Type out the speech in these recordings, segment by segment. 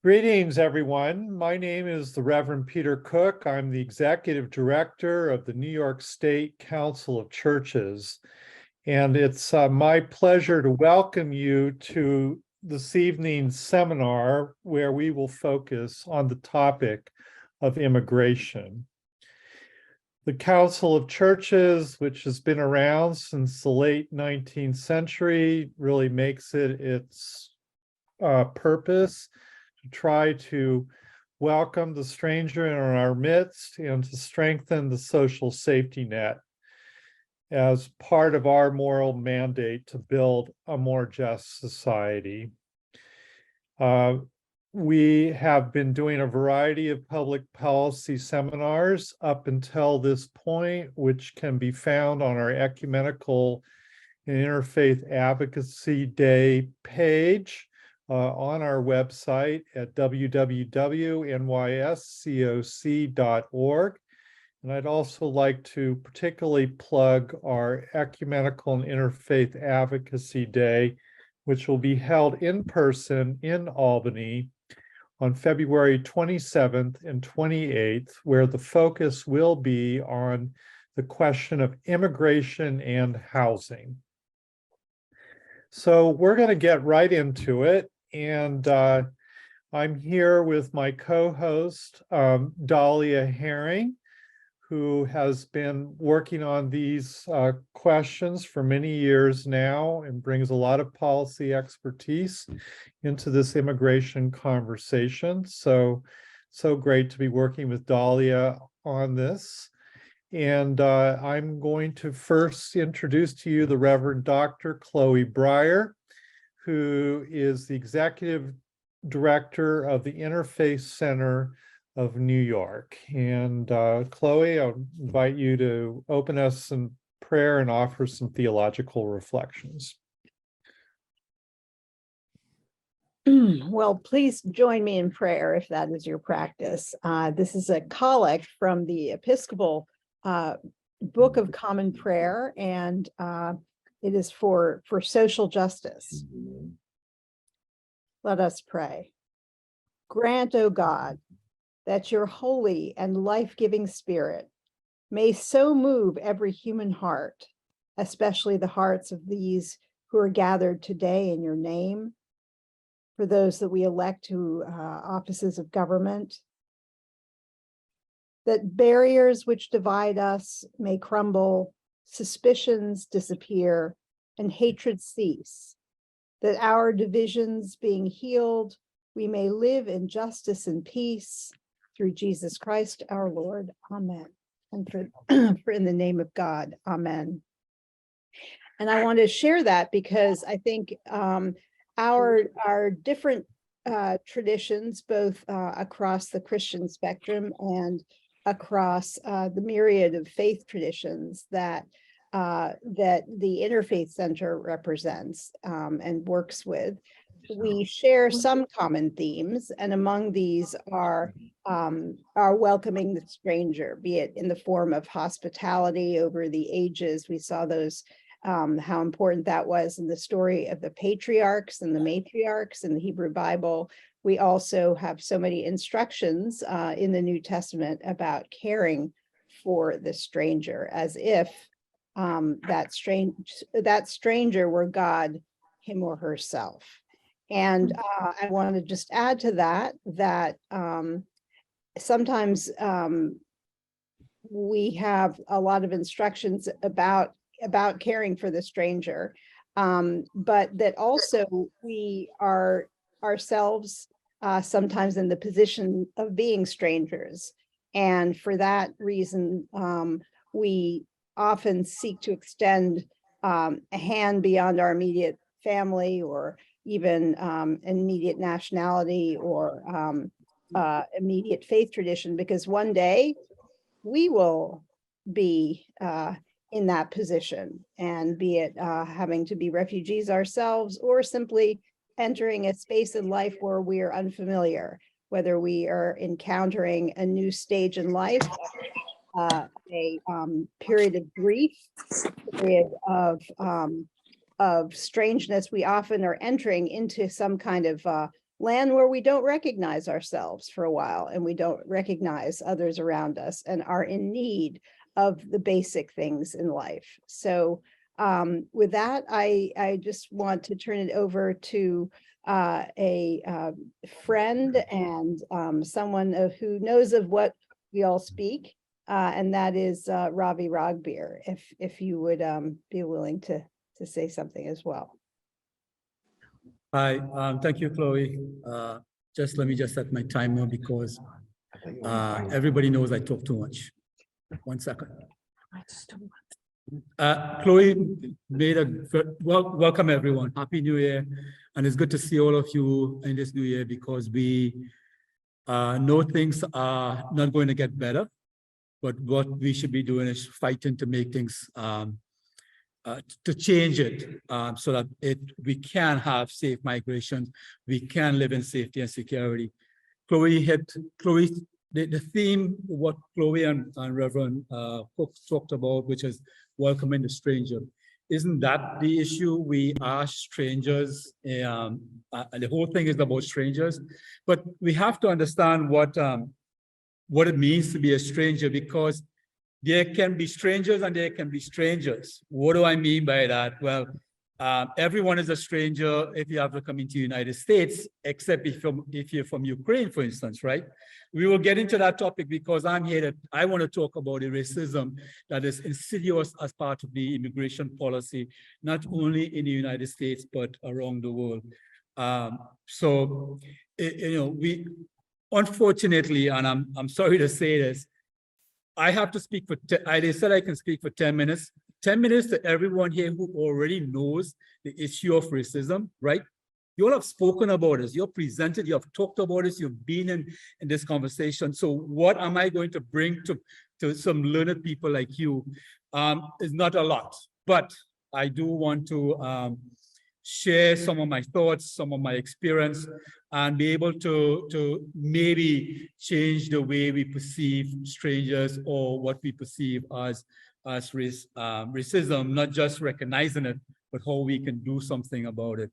Greetings, everyone. My name is the Reverend Peter Cook. I'm the Executive Director of the New York State Council of Churches. And it's my pleasure to welcome you to this evening's seminar where we will focus on the topic of immigration. The Council of Churches, which has been around since the late 19th century, really makes it its purpose to try to welcome the stranger in our midst and to strengthen the social safety net as part of our moral mandate to build a more just society. We have been doing a variety of public policy seminars up until this point, which can be found on our Ecumenical and Interfaith Advocacy Day page on our website at www.nyscoc.org. And I'd also like to particularly plug our Ecumenical and Interfaith Advocacy Day, which will be held in person in Albany on February 27th and 28th, where the focus will be on the question of immigration and housing. So we're going to get right into it. And I'm here with my co-host, Dahlia Herring, who has been working on these questions for many years now and brings a lot of policy expertise into this immigration conversation. So great to be working with Dahlia on this. And I'm going to first introduce to you the Reverend Dr. Chloe Breyer, who is the Executive Director of the Interfaith Center of New York. And Chloe, I'll invite you to open us in prayer and offer some theological reflections. Well, please join me in prayer if that is your practice. This is a collect from the Episcopal Book of Common Prayer, and it is for social justice. Let us pray. Grant, O God, that your holy and life-giving spirit may so move every human heart, especially the hearts of these who are gathered today in your name, for those that we elect to offices of government, that barriers which divide us may crumble, suspicions disappear, and hatred cease, that our divisions being healed, we may live in justice and peace, through Jesus Christ our Lord. Amen. And for in the name of God, amen. And I want to share that because I think our different traditions, both across the Christian spectrum and across the myriad of faith traditions that the Interfaith Center represents and works with, we share some common themes, and among these are welcoming the stranger, be it in the form of hospitality over the ages. We saw those, how important that was in the story of the patriarchs and the matriarchs in the Hebrew Bible. We also have so many instructions in the New Testament about caring for the stranger, as if that stranger were God, him or herself. And I want to just add to that sometimes we have a lot of instructions about caring for the stranger, but that also we are ourselves sometimes in the position of being strangers. And for that reason, we often seek to extend a hand beyond our immediate family or even immediate nationality or immediate faith tradition, because one day we will be in that position, and be it having to be refugees ourselves or simply entering a space in life where we are unfamiliar, whether we are encountering a new stage in life, a period of grief, period of strangeness. We often are entering into some kind of land where we don't recognize ourselves for a while, and we don't recognize others around us and are in need of the basic things in life. So with that, I just want to turn it over to a friend and someone who knows of what we all speak, and that is Ravi Ragbir, if you would be willing to say something as well. Hi, thank you, Chloe. Let me set my timer because everybody knows I talk too much. 1 second. Chloe welcome everyone. Happy New Year. And it's good to see all of you in this new year because we know things are not going to get better, but what we should be doing is fighting to make things to change it so that we can have safe migration, we can live in safety and security. The theme, what Chloe and Reverend Cook talked about, which is welcoming the stranger. Isn't that the issue? We are strangers, and the whole thing is about strangers. But we have to understand what it means to be a stranger, because there can be strangers and there can be strangers. What do I mean by that? Well, everyone is a stranger if you have to come into the United States, except if you're from Ukraine, for instance, right? We will get into that topic because I want to talk about the racism that is insidious as part of the immigration policy, not only in the United States, but around the world. We unfortunately, and I'm sorry to say this, I have to speak they said I can speak for 10 minutes. 10 minutes to everyone here who already knows the issue of racism, right? You all have spoken about this, you're presented, you have talked about this, you've been in this conversation. So what am I going to bring to some learned people like you is not a lot, but I do want to share some of my thoughts, some of my experience, and be able to maybe change the way we perceive strangers or what we perceive as racism, not just recognizing it, but how we can do something about it.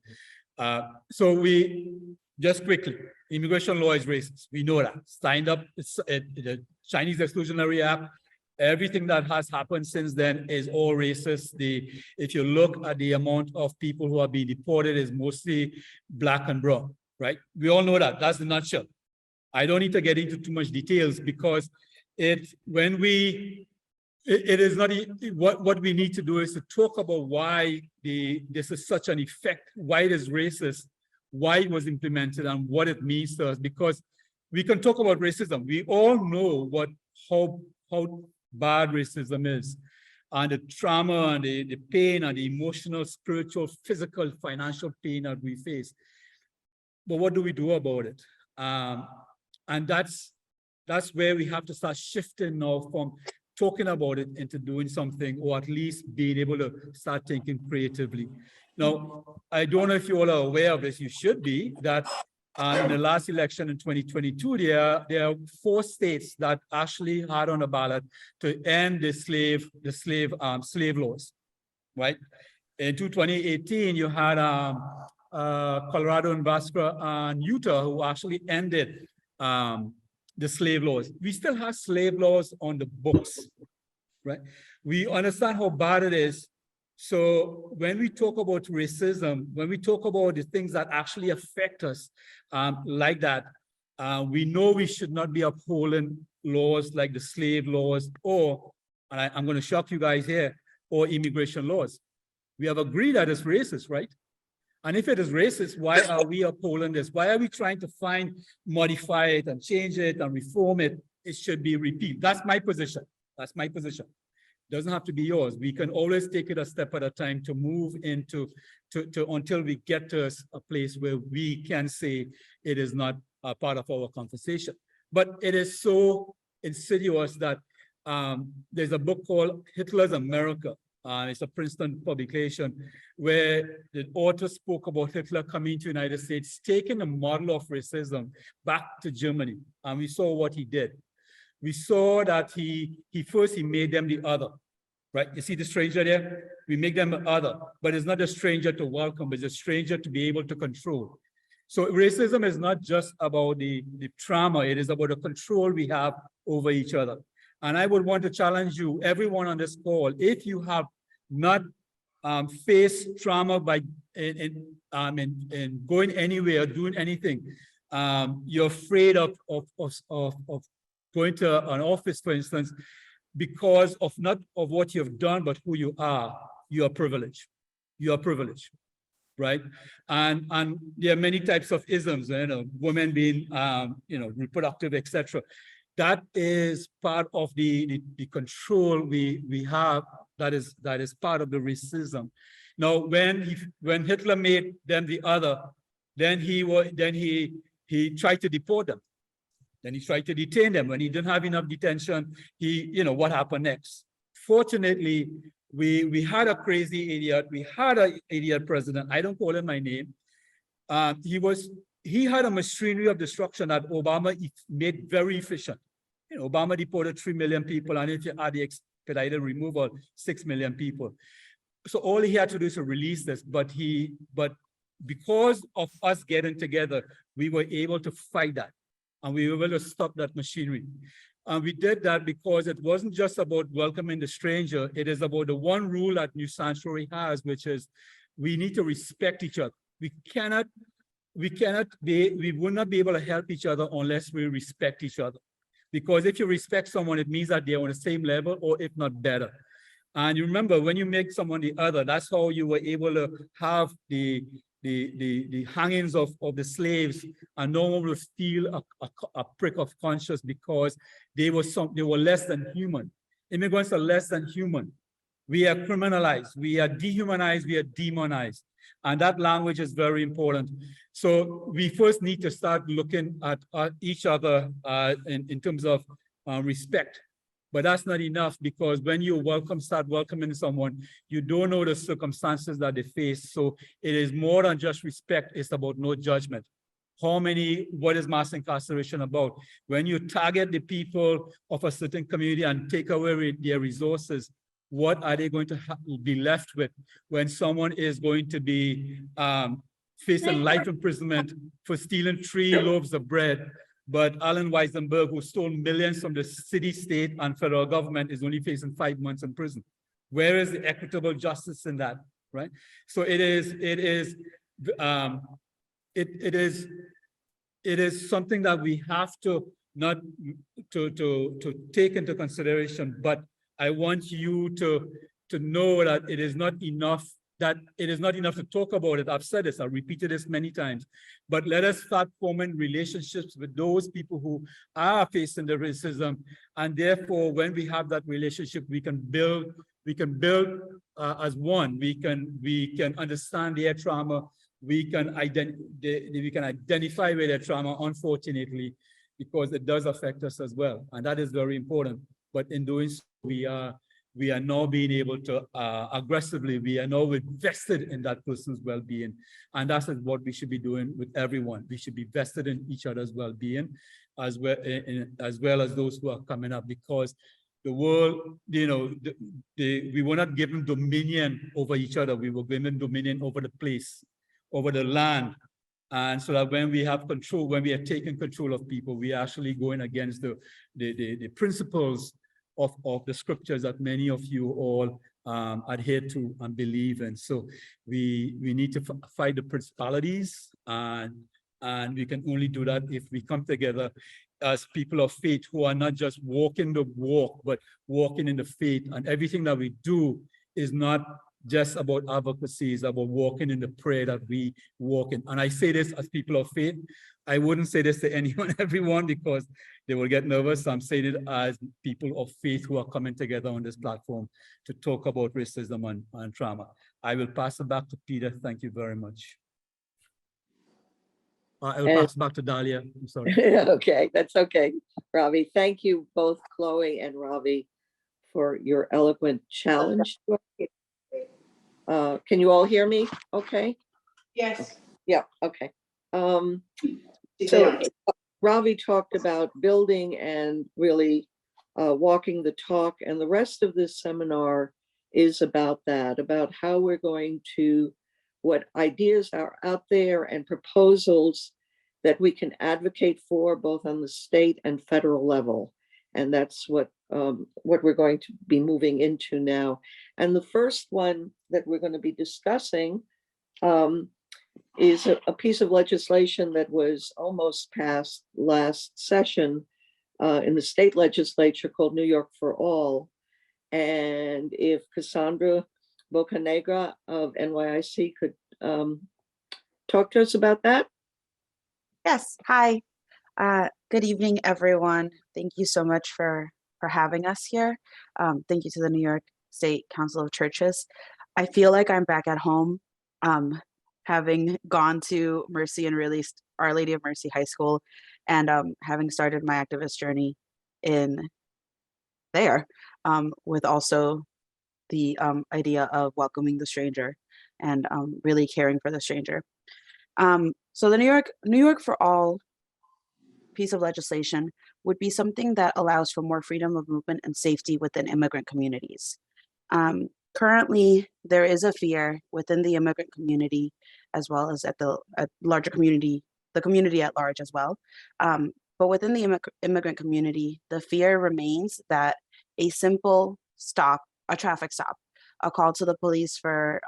Just quickly, immigration law is racist. We know that. Signed up, the Chinese Exclusionary Act, everything that has happened since then is all racist. If you look at the amount of people who are being deported, is mostly Black and brown, right? We all know that. That's the nutshell. I don't need to get into too much details because what we need to do is to talk about why this is such an effect, why it is racist, why it was implemented, and what it means to us. Because we can talk about racism. We all know how bad racism is, and the trauma and the pain and the emotional, spiritual, physical, financial pain that we face. But what do we do about it? And that's where we have to start shifting now from talking about it into doing something, or at least being able to start thinking creatively. Now, I don't know if you all are aware of this, you should be, that in the last election in 2022, there are 4 states that actually had on the ballot to end the slave laws, right? In 2018, you had Colorado, Nebraska, and Utah who actually ended the slave laws. We still have slave laws on the books, right? We understand how bad it is. So when we talk about racism, when we talk about the things that actually affect us like that, we know we should not be upholding laws like the slave laws, or, and I'm going to shock you guys here, or immigration laws. We have agreed that it's racist, right? And if it is racist, why are we upholding this? Why are we trying to modify it and change it and reform it? It should be repealed. That's my position. That's my position. It doesn't have to be yours. We can always take it a step at a time to move into until we get to a place where we can say it is not a part of our conversation. But it is so insidious that there's a book called Hitler's America. It's a Princeton publication where the author spoke about Hitler coming to the United States, taking a model of racism back to Germany. And we saw what he did. We saw that he first made them the other, right? You see the stranger there? We make them the other, but it's not a stranger to welcome, it's a stranger to be able to control. So racism is not just about the trauma, it is about the control we have over each other. And I would want to challenge you, everyone on this call, if you have not faced trauma by in going anywhere, doing anything, you're afraid of going to an office, for instance, because of not of what you've done, but who you are privileged. You are privileged, right? And there are many types of isms, women being, reproductive, etc. That is part of the control we have. That is part of the racism. Now, when Hitler made them the other, then he tried to deport them. Then he tried to detain them. When he didn't have enough detention, what happened next? Fortunately, we had a crazy idiot. We had an idiot president. I don't call him my name. He had a machinery of destruction that Obama made very efficient. Obama deported 3 million people, and if you add the expedited removal, 6 million people. So all he had to do is to release this, but because of us getting together, we were able to fight that, and we were able to stop that machinery. And we did that because it wasn't just about welcoming the stranger. It is about the one rule that New Sanctuary has, which is we need to respect each other. We will not be able to help each other unless we respect each other. Because if you respect someone, it means that they're on the same level, or if not better. And you remember, when you make someone the other, that's how you were able to have the hangings of the slaves, and no one will steal a prick of conscience because they were less than human. Immigrants are less than human. We are criminalized, we are dehumanized, we are demonized. And that language is very important. So we first need to start looking at each other in terms of respect. But that's not enough, because when you start welcoming someone, you don't know the circumstances that they face. So it is more than just respect, it's about no judgment. What is mass incarceration about? When you target the people of a certain community and take away their resources, what are they going to be left with when someone is going to be facing life imprisonment for stealing 3 loaves of bread? But Allen Weisenberg, who stole millions from the city, state, and federal government, is only facing 5 months in prison. Where is the equitable justice in that, right? So it is something that we have to not to take into consideration. But I want you to know that it is not enough. That it is not enough to talk about it. I've said this, I've repeated this many times, but let us start forming relationships with those people who are facing the racism. And therefore, when we have that relationship, we can build as one. We can understand their trauma. We can identify with their trauma, unfortunately, because it does affect us as well. And that is very important. But in doing so, we are now being able to aggressively, we are now invested in that person's well-being. And that's what we should be doing with everyone. We should be vested in each other's well-being, as well as those who are coming up, because the world, we were not given dominion over each other. We were given dominion over the place, over the land. And so that when we have control, when we are taking control of people, we are actually going against the principles of the scriptures that many of you all adhere to and believe in. So we need to fight the principalities, and we can only do that if we come together as people of faith who are not just walking the walk, but walking in the faith. And everything that we do is not just about advocacy, it's about walking in the prayer that we walk in. And I say this as people of faith. I wouldn't say this to anyone, everyone, because they will get nervous. I'm saying it as people of faith who are coming together on this platform to talk about racism and trauma. I will pass it back to Peter. Thank you very much. I will pass it back to Dahlia. I'm sorry. Okay, that's okay. Ravi, thank you both, Chloe and Ravi, for your eloquent challenge. Can you all hear me? Okay. Yes. Yeah, okay. So Ravi talked about building and really walking the talk, and the rest of this seminar is about that, about how we're going to what ideas are out there and proposals that we can advocate for both on the state and federal level. And that's what we're going to be moving into now. And the first one that we're going to be discussing is a piece of legislation that was almost passed last session in the state legislature called New York for All. And if Cassandra Bocanegra of NYIC could talk to us about that. Yes, hi. Good evening, everyone. Thank you so much for having us here. Thank you to the New York State Council of Churches. I feel like I'm back at home, having gone to Mercy and released Our Lady of Mercy High School, and having started my activist journey in there, with also the idea of welcoming the stranger and really caring for the stranger. So the New York for All piece of legislation would be something that allows for more freedom of movement and safety within immigrant communities. Currently, there is a fear within the immigrant community, as well as at the larger community, the community at large as well. But within the immigrant community, the fear remains that a simple stop, a traffic stop, a call to the police for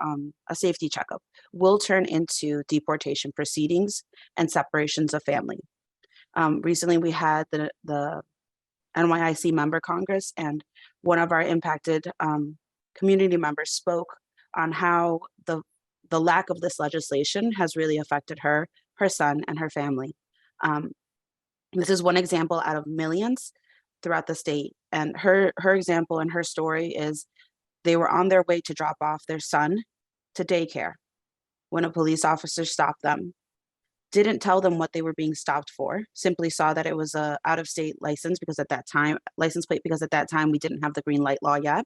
a safety checkup will turn into deportation proceedings and separations of family. Recently, we had the NYIC member Congress, and one of our impacted community members spoke on how the lack of this legislation has really affected her son, and her family. This is one example out of millions throughout the state. And her example and her story is they were on their way to drop off their son to daycare when a police officer stopped them, didn't tell them what they were being stopped for, simply saw that it was a out-of-state license because at that time, license plate, because at that time we didn't have the green light law yet.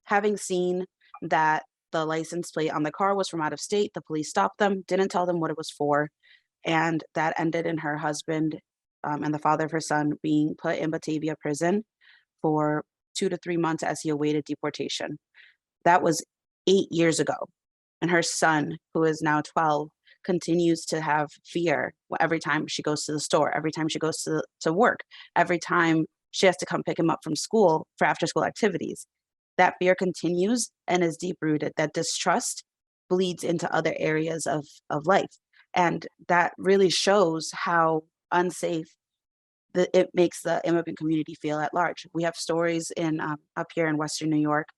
Having seen that the license plate on the car was from out of state, the police stopped them, didn't tell them what it was for, and that ended in her husband and the father of her son being put in Batavia prison for 2 to 3 months as he awaited deportation. That was 8 years ago. And her son, who is now 12, continues to have fear every time she goes to the store, every time she goes to work, every time she has to come pick him up from school for after school activities. That fear continues and is deep rooted. That distrust bleeds into other areas of life. And that really shows how unsafe it makes the immigrant community feel at large. We have stories in up here in Western New York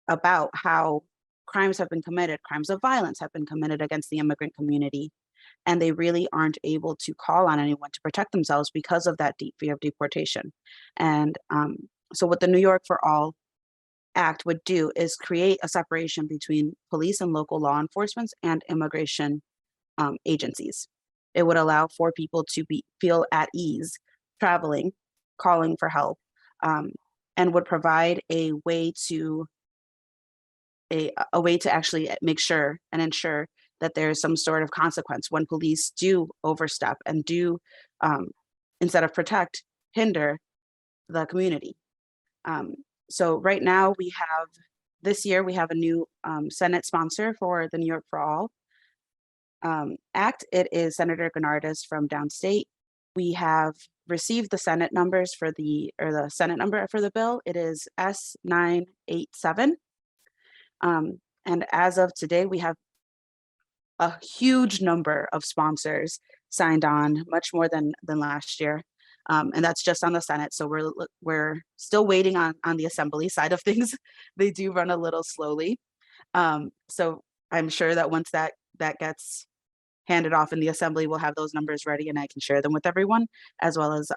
about how crimes have been committed, crimes of violence have been committed against the immigrant community, and they really aren't able to call on anyone to protect themselves because of that deep fear of deportation. And so what the New York for All Act would do is create a separation between police and local law enforcement and immigration agencies. It would allow for people to feel at ease traveling, calling for help, and would provide a way to actually make sure and ensure that there is some sort of consequence when police do overstep and do, instead of protect, hinder the community. So right now this year we have a new Senate sponsor for the New York for All Act. It is Senator Gennardis from downstate. We have received the Senate numbers for the Senate number for the bill. It is S987. And as of today, we have a huge number of sponsors signed on, much more than last year. And that's just on the Senate. So we're still waiting on the Assembly side of things. They do run a little slowly. So I'm sure that once that gets handed off in the Assembly, we'll have those numbers ready and I can share them with everyone, as well as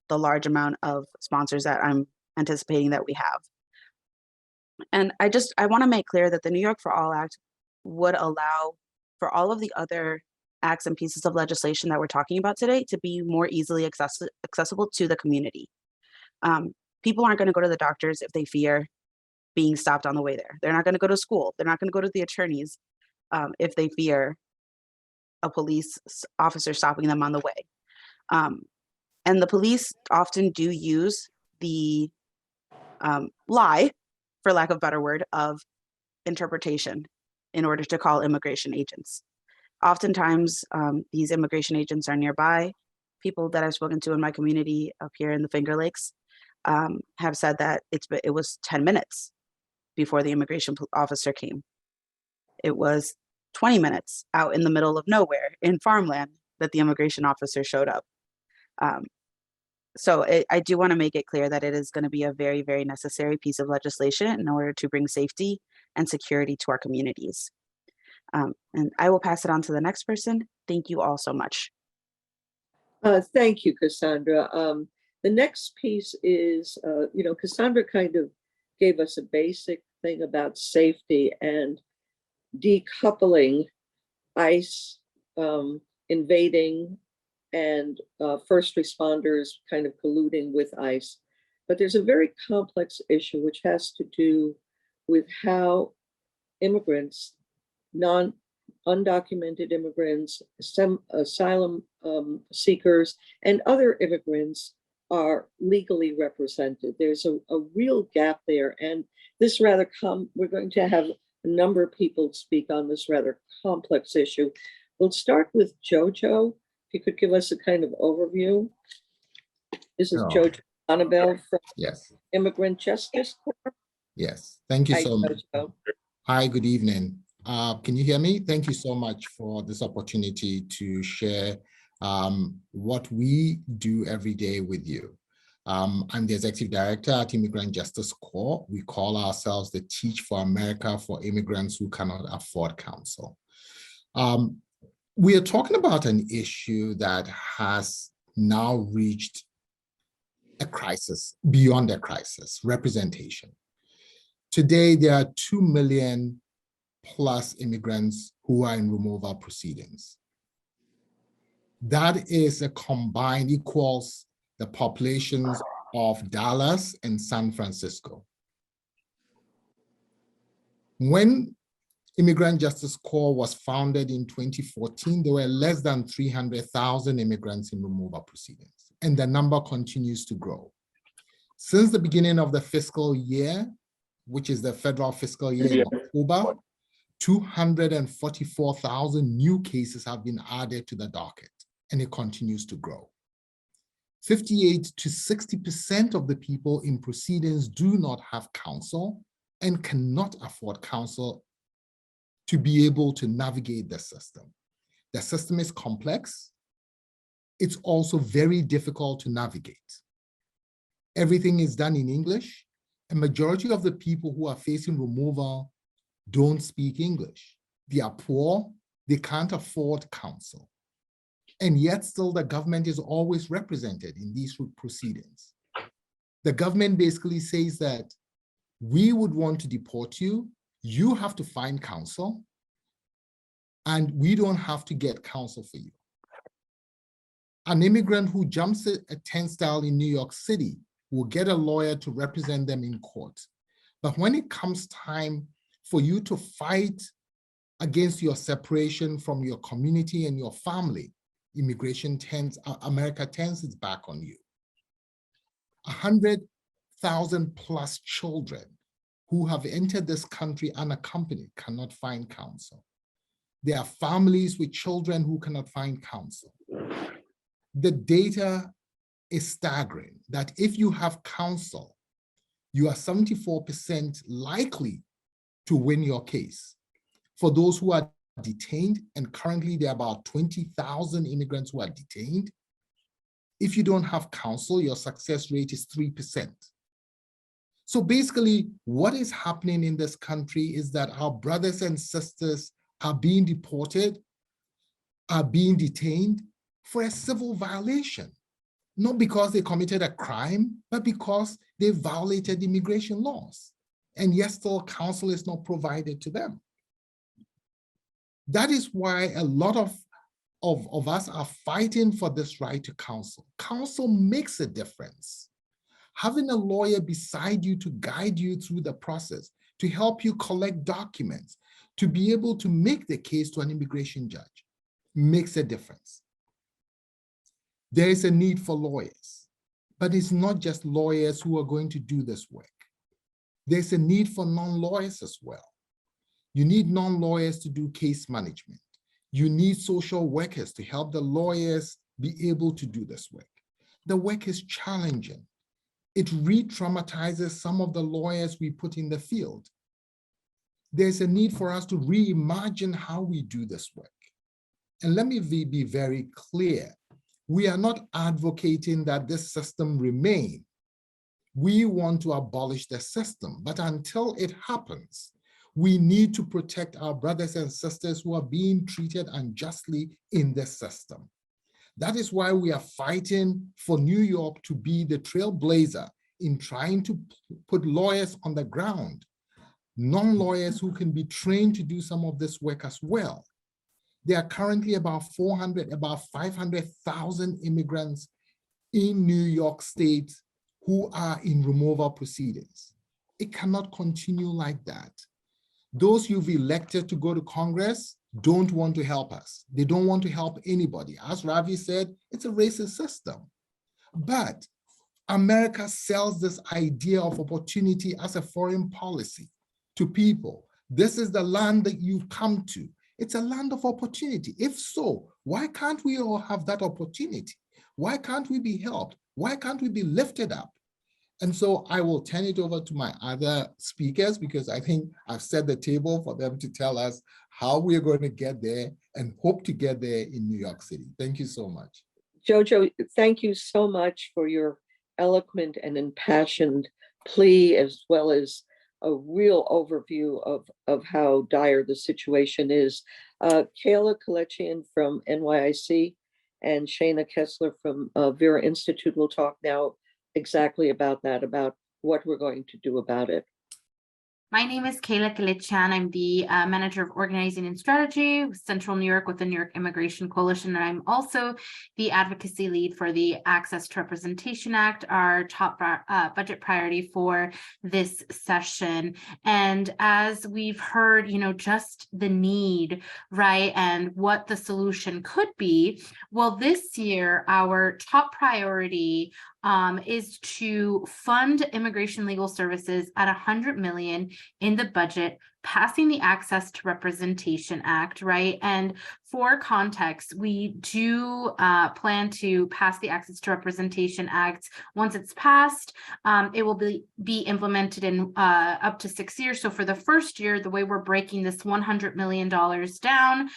the large amount of sponsors that I'm anticipating that we have. And I want to make clear that the New York for All Act would allow for all of the other acts and pieces of legislation that we're talking about today to be more easily accessible to the community. People aren't going to go to the doctors if they fear being stopped on the way there. They're not going to go to school. They're not going to go to the attorneys if they fear a police officer stopping them on the way. And the police often do use the lie, for lack of a better word, of interpretation in order to call immigration agents. Oftentimes, these immigration agents are nearby. People that I've spoken to in my community up here in the Finger Lakes have said that it was 10 minutes before the immigration officer came. It was 20 minutes out in the middle of nowhere in farmland that the immigration officer showed up. So I do want to make it clear that it is going to be a very, very necessary piece of legislation in order to bring safety and security to our communities. And I will pass it on to the next person. Thank you all so much. Thank you, Cassandra. The next piece is, Cassandra kind of gave us a basic thing about safety and decoupling ICE invading and first responders kind of colluding with ICE. But there's a very complex issue which has to do with how immigrants, undocumented immigrants, asylum seekers, and other immigrants are legally represented. There's a real gap there. And this we're going to have a number of people speak on this rather complex issue. We'll start with Jojo. If you could give us a kind of overview. This is Sure. Jojo Annabelle from Yes, Immigrant Justice Corps. yes. Thank you Hi, so much. Jojo. Hi, good evening. Can you hear me? Thank you so much for this opportunity to share what we do every day with you. I'm the executive director at Immigrant Justice Corps. We call ourselves the Teach for America for immigrants who cannot afford counsel. We are talking about an issue that has now reached a crisis, beyond a crisis, representation. Today, there are 2 million plus immigrants who are in removal proceedings. That is a combined equals the populations of Dallas and San Francisco. When Immigrant Justice Corps was founded in 2014, there were less than 300,000 immigrants in removal proceedings, and the number continues to grow. Since the beginning of the fiscal year, which is the federal fiscal year in October, 244,000 new cases have been added to the docket, and it continues to grow. 58 to 60% of the people in proceedings do not have counsel and cannot afford counsel to be able to navigate the system. The system is complex. It's also very difficult to navigate. Everything is done in English. A majority of the people who are facing removal don't speak English. They are poor, they can't afford counsel. And yet still the government is always represented in these proceedings. The government basically says that we would want to deport you, you have to find counsel, and we don't have to get counsel for you. An immigrant who jumps a turnstile in New York City will get a lawyer to represent them in court. But when it comes time for you to fight against your separation from your community and your family, America turns its back on you. 100,000 plus children who have entered this country unaccompanied cannot find counsel. There are families with children who cannot find counsel. The data is staggering that if you have counsel, you are 74% likely to win your case. For those who are detained, and currently there are about 20,000 immigrants who are detained, if you don't have counsel, your success rate is 3%. So basically, what is happening in this country is that our brothers and sisters are being deported, are being detained for a civil violation, not because they committed a crime, but because they violated immigration laws. And yet still counsel is not provided to them. That is why a lot of us are fighting for this right to counsel. Counsel makes a difference. Having a lawyer beside you to guide you through the process, to help you collect documents, to be able to make the case to an immigration judge makes a difference. There is a need for lawyers, but it's not just lawyers who are going to do this work. There's a need for non-lawyers as well. You need non-lawyers to do case management. You need social workers to help the lawyers be able to do this work. The work is challenging. It re-traumatizes some of the lawyers we put in the field. There's a need for us to reimagine how we do this work. And let me be very clear. We are not advocating that this system remain. We want to abolish the system, but until it happens, we need to protect our brothers and sisters who are being treated unjustly in the system. That is why we are fighting for New York to be the trailblazer in trying to put lawyers on the ground, non-lawyers who can be trained to do some of this work as well. There are currently about 500,000 immigrants in New York State who are in removal proceedings. It cannot continue like that. Those you've elected to go to Congress don't want to help us. They don't want to help anybody. As Ravi said, it's a racist system. But America sells this idea of opportunity as a foreign policy to people. This is the land that you've come to. It's a land of opportunity. If so, why can't we all have that opportunity? Why can't we be helped? Why can't we be lifted up? And so I will turn it over to my other speakers because I think I've set the table for them to tell us how we're going to get there and hope to get there in New York City. Thank you so much. Jojo, thank you so much for your eloquent and impassioned plea, as well as a real overview of how dire the situation is. Kayla Kalechian from NYIC and Shayna Kessler from Vera Institute will talk now exactly about that, about what we're going to do about it. My name is Kayla Kalechian. I'm the manager of organizing and strategy with Central New York with the New York Immigration Coalition. And I'm also the advocacy lead for the Access to Representation Act, our top budget priority for this session. And as we've heard, just the need, right, and what the solution could be. Well, this year, our top priority is to fund immigration legal services at $100 million in the budget, passing the Access to Representation Act, right? And for context, we do plan to pass the Access to Representation Act. Once it's passed, it will be implemented in up to 6 years. So for the first year, the way we're breaking this $100 million down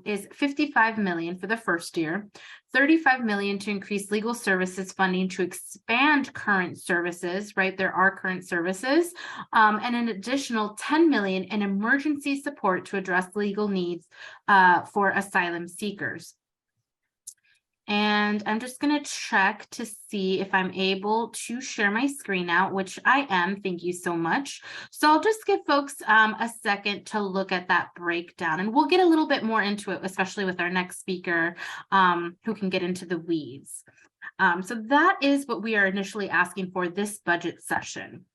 is $55 million for the first year, $35 million to increase legal services funding to expand current services, right? There are current services, and an additional $10 million in emergency support to address legal needs for asylum seekers. And I'm just going to check to see if I'm able to share my screen out, which I am. Thank you so much. So I'll just give folks a second to look at that breakdown, and we'll get a little bit more into it, especially with our next speaker who can get into the weeds. So that is what we are initially asking for this budget session.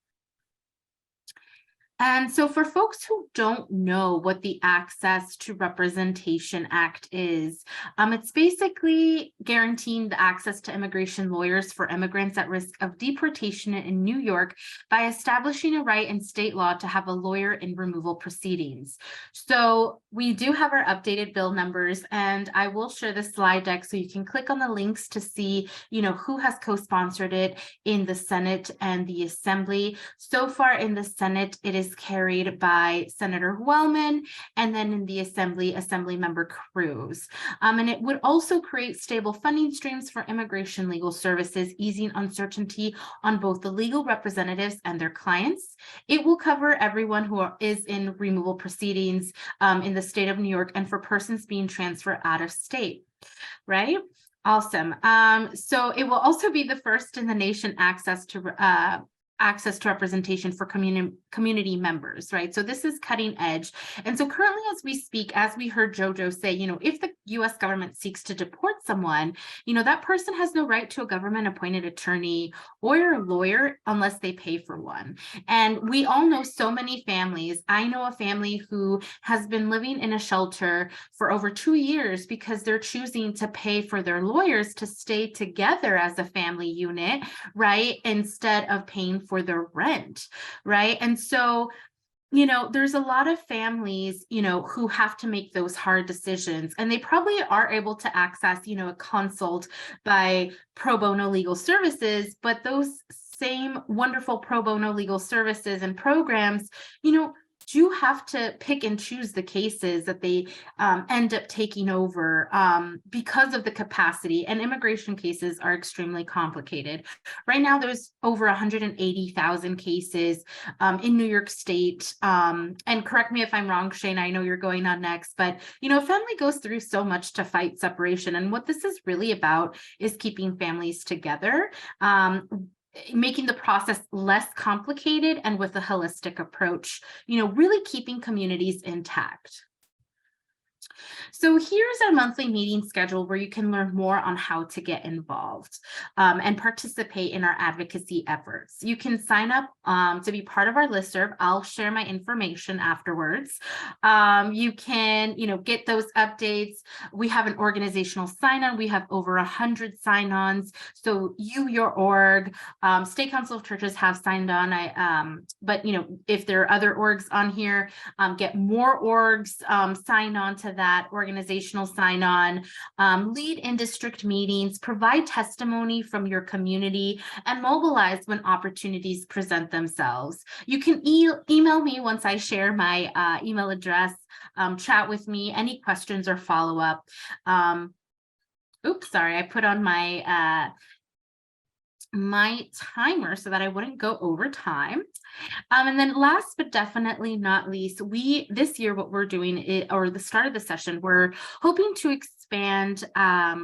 And so for folks who don't know what the Access to Representation Act is, it's basically guaranteeing the access to immigration lawyers for immigrants at risk of deportation in New York by establishing a right in state law to have a lawyer in removal proceedings. So we do have our updated bill numbers, and I will share the slide deck so you can click on the links to see, who has co-sponsored it in the Senate and the Assembly. So far in the Senate, it is carried by Senator Wellman, and then in the Assembly, Assemblymember Cruz. And it would also create stable funding streams for immigration legal services, easing uncertainty on both the legal representatives and their clients. It will cover everyone who is in removal proceedings in the state of New York and for persons being transferred out of state, right? Awesome. So it will also be the first in the nation access to representation for community members, right? So this is cutting edge. And so currently, as we speak, as we heard Jojo say, if the US government seeks to deport someone, that person has no right to a government appointed attorney or a lawyer unless they pay for one. And we all know so many families. I know a family who has been living in a shelter for over 2 years because they're choosing to pay for their lawyers to stay together as a family unit, right? Instead of paying for their rent, right? And so there's a lot of families, who have to make those hard decisions, and they probably are able to access, a consult by pro bono legal services, but those same wonderful pro bono legal services and programs, do have to pick and choose the cases that they end up taking over because of the capacity, and immigration cases are extremely complicated. Right now, there's over 180,000 cases in New York State. And correct me if I'm wrong, Shane, I know you're going on next, but a family goes through so much to fight separation. And what this is really about is keeping families together, making the process less complicated, and with a holistic approach, really keeping communities intact. So here's our monthly meeting schedule where you can learn more on how to get involved and participate in our advocacy efforts. You can sign up to be part of our listserv. I'll share my information afterwards. You can, get those updates. We have an organizational sign-on. We have over 100 sign-ons. So your org, State Council of Churches have signed on. But if there are other orgs on here, get more orgs sign on to that organizational sign-on, lead in district meetings, provide testimony from your community, and mobilize when opportunities present themselves. You can email me once I share my email address, chat with me, any questions or follow-up. Oops, sorry, I put on my my timer so that I wouldn't go over time. And then last but definitely not least, this year what we're doing or the start of the session, we're hoping to expand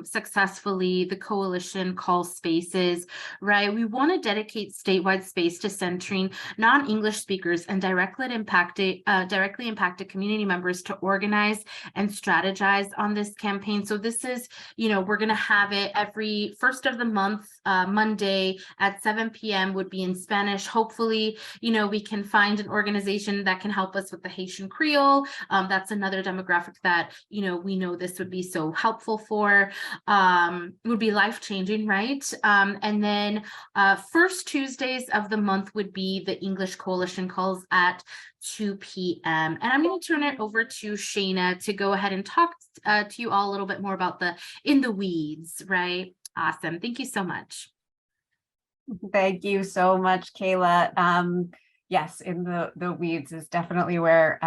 successfully the coalition call spaces, right? We want to dedicate statewide space to centering non-English speakers and directly impacted community members to organize and strategize on this campaign. So this is, we're going to have it every first of the month, Monday at 7 p.m. would be in Spanish. Hopefully, we can find an organization that can help us with the Haitian Creole. That's another demographic that, we know this would be so helpful for, would be life-changing, right? And then first Tuesdays of the month would be the English Coalition calls at 2 p.m. And I'm going to turn it over to Shayna to go ahead and talk to you all a little bit more about the in the weeds, right? Awesome. Thank you so much. Thank you so much, Kayla. Yes, in the weeds is definitely where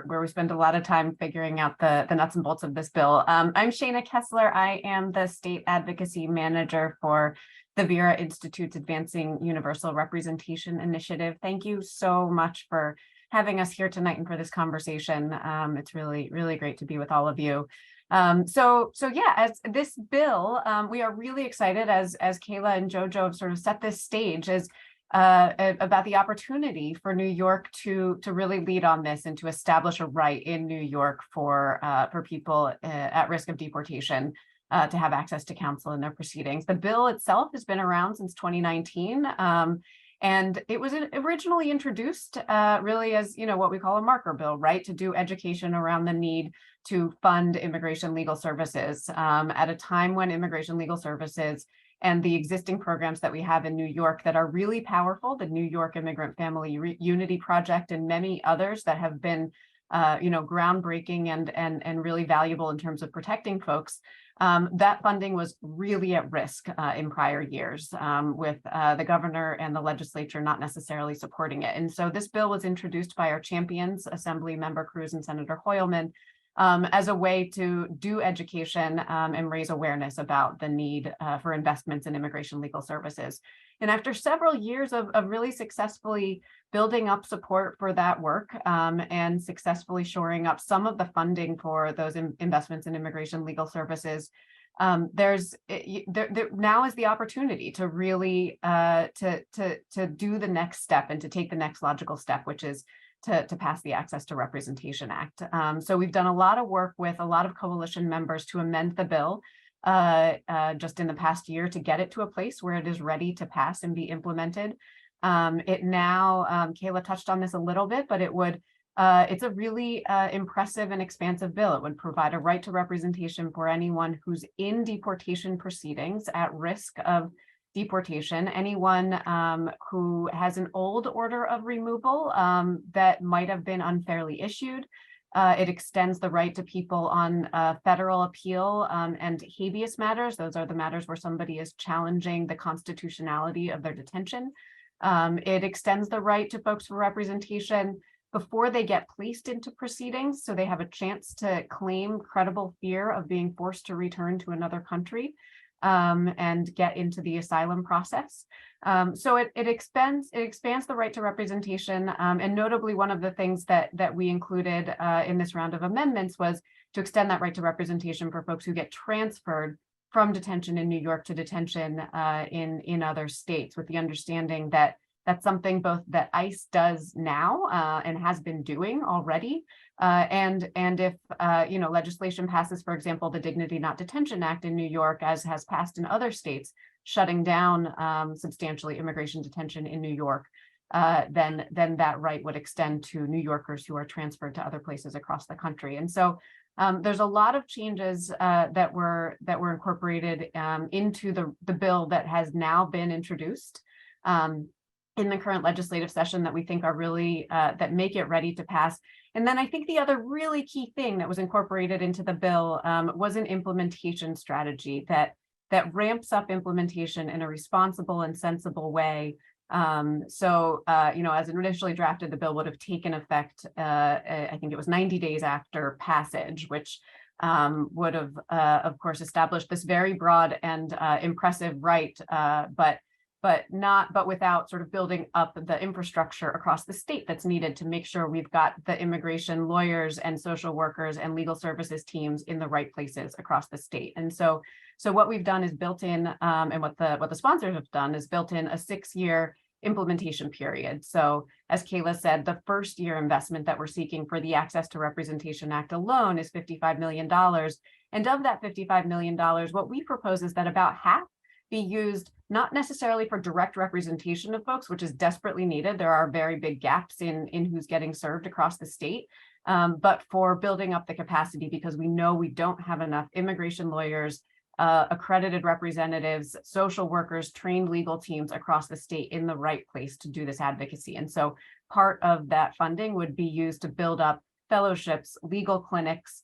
we spend a lot of time figuring out the nuts and bolts of this bill. I'm Shayna Kessler. I am the State Advocacy Manager for the Vera Institute's Advancing Universal Representation Initiative. Thank you so much for having us here tonight and for this conversation. It's really, really great to be with all of you. So yeah, as this bill, we are really excited as Kayla and Jojo have sort of set this stage as about the opportunity for New York to really lead on this and to establish a right in New York for people at risk of deportation to have access to counsel in their proceedings. The bill itself has been around since 2019. And it was originally introduced really as, what we call a marker bill, right? To do education around the need to fund immigration legal services at a time when immigration legal services and the existing programs that we have in New York that are really powerful, the New York Immigrant Family Unity Project and many others that have been, groundbreaking and really valuable in terms of protecting folks. That funding was really at risk in prior years with the governor and the legislature not necessarily supporting it. And so this bill was introduced by our champions, Assembly Member Cruz and Senator Hoylman, as a way to do education and raise awareness about the need for investments in immigration legal services. And after several years of really successfully building up support for that work and successfully shoring up some of the funding for those investments in immigration legal services, there now is the opportunity to really to do the next step and to take the next logical step, which is to pass the Access to Representation Act. So we've done a lot of work with a lot of coalition members to amend the bill just in the past year to get it to a place where it is ready to pass and be implemented. It now, Kayla touched on this a little bit, but it's a really impressive and expansive bill. It would provide a right to representation for anyone who's in deportation proceedings at risk of deportation. Anyone who has an old order of removal that might have been unfairly issued. It extends the right to people on federal appeal and habeas matters. Those are the matters where somebody is challenging the constitutionality of their detention. It extends the right to folks for representation before they get placed into proceedings, so they have a chance to claim credible fear of being forced to return to another country and get into the asylum process. So it expands the right to representation, and notably one of the things that we included in this round of amendments was to extend that right to representation for folks who get transferred from detention in New York to detention in other states, with the understanding that that's something both that ICE does now and has been doing already. And if legislation passes, for example, the Dignity Not Detention Act in New York, as has passed in other states, shutting down substantially immigration detention in New York, then that right would extend to New Yorkers who are transferred to other places across the country. And so there's a lot of changes that were incorporated into the bill that has now been introduced in the current legislative session that we think are really that make it ready to pass. And then I think the other really key thing that was incorporated into the bill was an implementation strategy that ramps up implementation in a responsible and sensible way. As initially drafted, the bill would have taken effect, I think it was 90 days after passage, which would have, of course, established this very broad and impressive right, but without sort of building up the infrastructure across the state that's needed to make sure we've got the immigration lawyers and social workers and legal services teams in the right places across the state. And so what we've done is built in, and what the sponsors have done is built in a 6-year implementation period. So as Kayla said, the first year investment that we're seeking for the Access to Representation Act alone is $55 million. And of that $55 million, what we propose is that about half be used not necessarily for direct representation of folks, which is desperately needed. There are very big gaps in who's getting served across the state, but for building up the capacity, because we know we don't have enough immigration lawyers, accredited representatives, social workers, trained legal teams across the state in the right place to do this advocacy. And so part of that funding would be used to build up fellowships, legal clinics,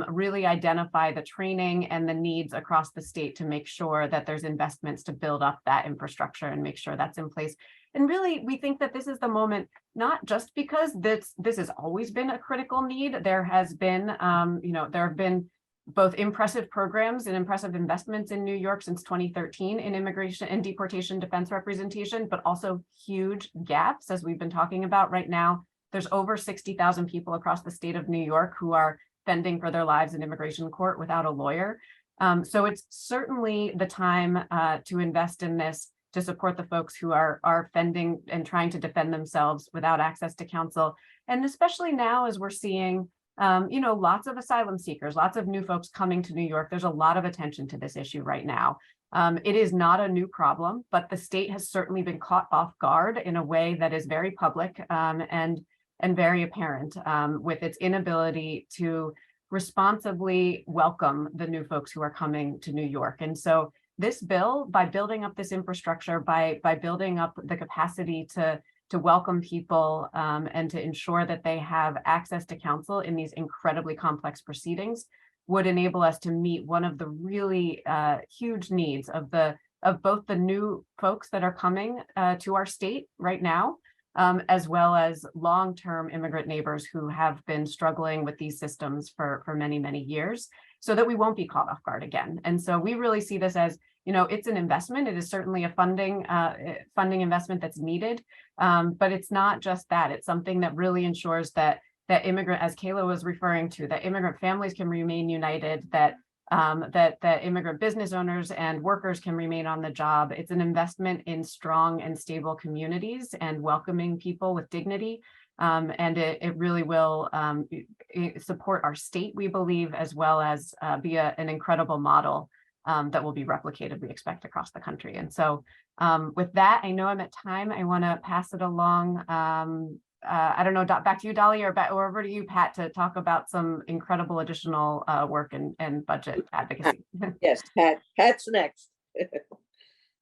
really identify the training and the needs across the state to make sure that there's investments to build up that infrastructure and make sure that's in place. And really, we think that this is the moment, not just because this has always been a critical need. There has been, there have been both impressive programs and impressive investments in New York since 2013 in immigration and deportation defense representation, but also huge gaps, as we've been talking about right now. There's over 60,000 people across the state of New York who are fending for their lives in immigration court without a lawyer. So it's certainly the time to invest in this, to support the folks who are fending and trying to defend themselves without access to counsel. And especially now, as we're seeing, lots of asylum seekers, lots of new folks coming to New York, there's a lot of attention to this issue right now. It is not a new problem, but the state has certainly been caught off guard in a way that is very public and very apparent with its inability to responsibly welcome the new folks who are coming to New York. And so this bill, by building up this infrastructure, by building up the capacity to welcome people and to ensure that they have access to counsel in these incredibly complex proceedings, would enable us to meet one of the really huge needs of both the new folks that are coming to our state right now, as well as long-term immigrant neighbors who have been struggling with these systems for many, many years, so that we won't be caught off guard again. And so we really see this as, it's an investment. It is certainly a funding investment that's needed, but it's not just that. It's something that really ensures that immigrant, as Kayla was referring to, that immigrant families can remain united, that immigrant business owners and workers can remain on the job. It's an investment in strong and stable communities and welcoming people with dignity. And it really will support our state, we believe, as well as be an incredible model that will be replicated, we expect, across the country. And so with that, I know I'm at time. I want to pass it along. I don't know, back to you, Dolly, or over to you, Pat, to talk about some incredible additional work and budget advocacy. Yes, Pat's next.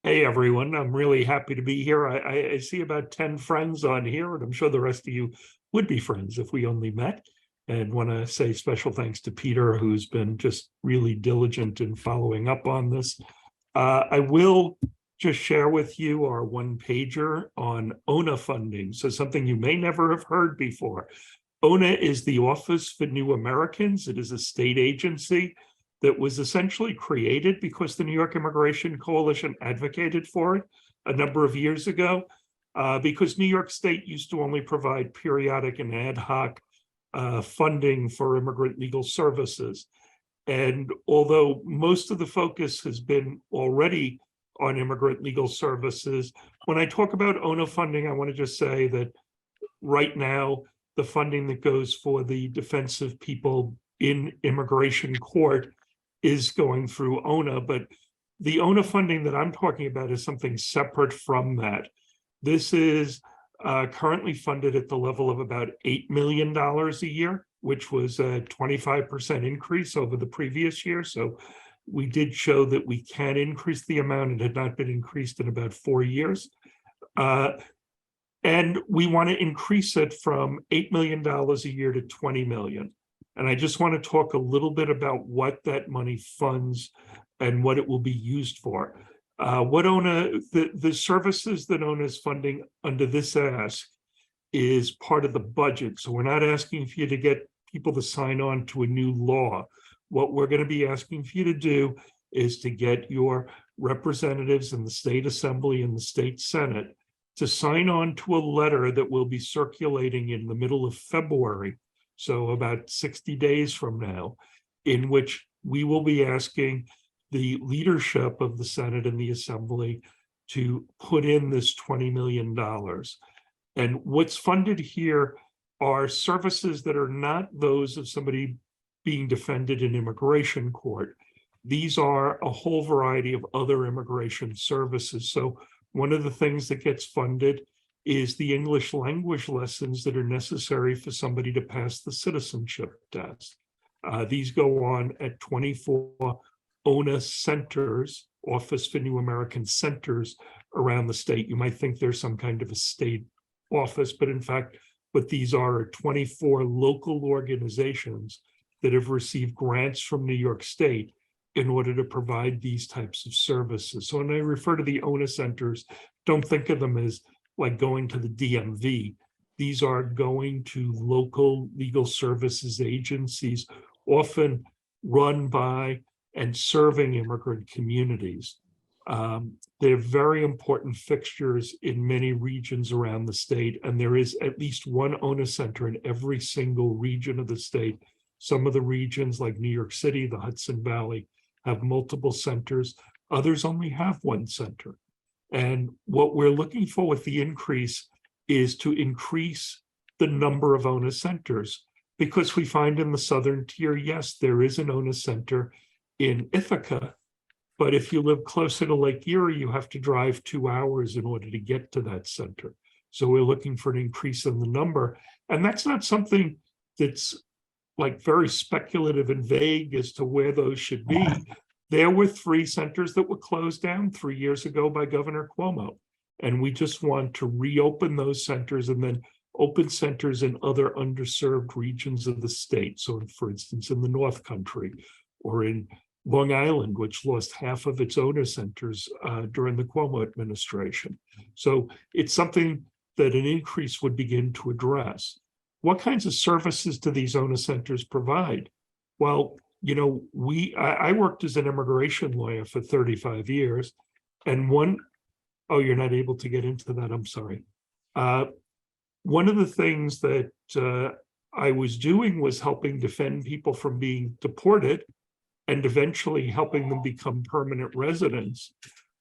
Hey, everyone. I'm really happy to be here. I see about 10 friends on here, and I'm sure the rest of you would be friends if we only met. And want to say special thanks to Peter, who's been just really diligent in following up on this. I will just share with you our one-pager on ONA funding. So something you may never have heard before. ONA is the Office for New Americans. It is a state agency that was essentially created because the New York Immigration Coalition advocated for it a number of years ago, because New York State used to only provide periodic and ad hoc funding for immigrant legal services. And although most of the focus has been already on immigrant legal services, when I talk about ONA funding, I want to just say that right now, the funding that goes for the defense of people in immigration court is going through ONA, but the ONA funding that I'm talking about is something separate from that. This is currently funded at the level of about $8 million a year, which was a 25% increase over the previous year. So we did show that we can increase the amount. It had not been increased in about 4 years. And we want to increase it from $8 million a year to $20 million. And I just want to talk a little bit about what that money funds and what it will be used for. What ONA, the services that ONA is funding under this ask is part of the budget. So we're not asking for you to get people to sign on to a new law. What we're going to be asking for you to do is to get your representatives in the state assembly and the state senate to sign on to a letter that will be circulating in the middle of February, so about 60 days from now, in which we will be asking the leadership of the Senate and the Assembly to put in this $20 million. And what's funded here are services that are not those of somebody being defended in immigration court. These are a whole variety of other immigration services. So one of the things that gets funded is the English language lessons that are necessary for somebody to pass the citizenship test. These go on at 24 ONA centers, Office for New American centers around the state. You might think there's some kind of a state office, but in fact, what these are 24 local organizations that have received grants from New York State in order to provide these types of services. So when I refer to the ONA centers, don't think of them as like going to the DMV. These are going to local legal services agencies, often run by and serving immigrant communities. They're very important fixtures in many regions around the state, and there is at least one ONA center in every single region of the state. Some of the regions like New York City, the Hudson Valley, have multiple centers. Others only have one center. And what we're looking for with the increase is to increase the number of ONA centers, because we find in the southern tier, yes, there is an ONA center in Ithaca, but if you live closer to Lake Erie, you have to drive 2 hours in order to get to that center. So we're looking for an increase in the number. And that's not something that's like very speculative and vague as to where those should be. There were 3 centers that were closed down 3 years ago by Governor Cuomo. And we just want to reopen those centers and then open centers in other underserved regions of the state. So for instance, in the North Country or in Long Island, which lost half of its ONA centers during the Cuomo administration. So it's something that an increase would begin to address. What kinds of services do these ONA centers provide? Well, you know, I worked as an immigration lawyer for 35 years, and oh, you're not able to get into that, I'm sorry. One of the things that I was doing was helping defend people from being deported and eventually helping them become permanent residents.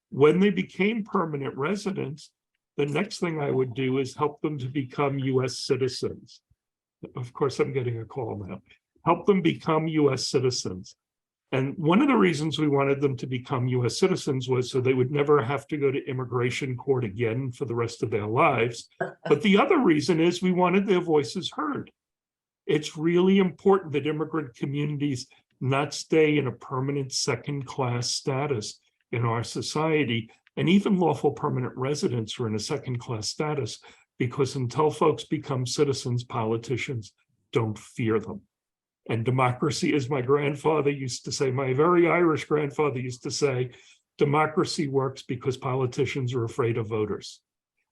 When they became permanent residents, the next thing I would do is help them to become US citizens. Of course, I'm getting a call now. Help them become US citizens. And one of the reasons we wanted them to become US citizens was so they would never have to go to immigration court again for the rest of their lives. But the other reason is we wanted their voices heard. It's really important that immigrant communities not stay in a permanent second-class status in our society. And even lawful permanent residents are in a second-class status because until folks become citizens, politicians don't fear them. And democracy, as my grandfather used to say, my very Irish grandfather used to say, democracy works because politicians are afraid of voters.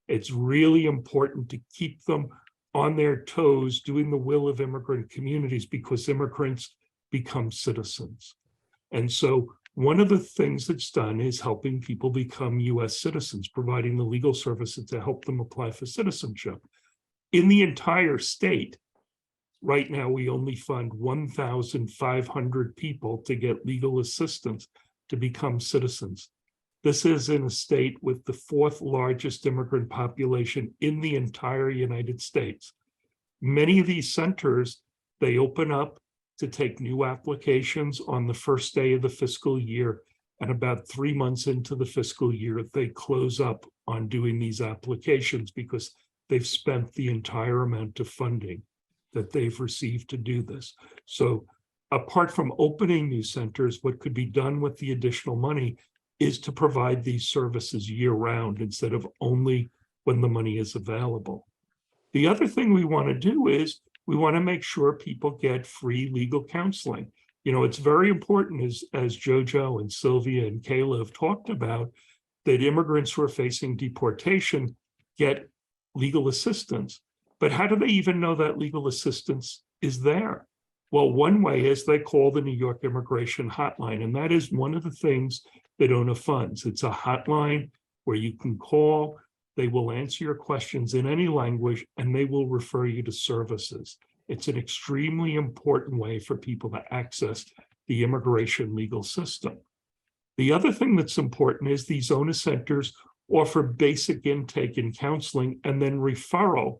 It's really important to keep them on their toes, doing the will of immigrant communities, because immigrants become citizens. And so one of the things that's done is helping people become US citizens, providing the legal services to help them apply for citizenship. In the entire state, right now, we only fund 1,500 people to get legal assistance to become citizens. This is in a state with the 4th largest immigrant population in the entire United States. Many of these centers, they open up to take new applications on the first day of the fiscal year. And about 3 months into the fiscal year, they close up on doing these applications because they've spent the entire amount of funding that they've received to do this. So apart from opening new centers, what could be done with the additional money is to provide these services year-round instead of only when the money is available. The other thing we want to do is we want to make sure people get free legal counseling. You know, it's very important, as Jojo and Sylvia and Kayla have talked about, that immigrants who are facing deportation get legal assistance. But how do they even know that legal assistance is there? Well, one way is they call the New York Immigration Hotline, and that is one of the things that ONA funds. It's a hotline where you can call, they will answer your questions in any language, and they will refer you to services. It's an extremely important way for people to access the immigration legal system. The other thing that's important is these ONA centers offer basic intake and counseling and then referral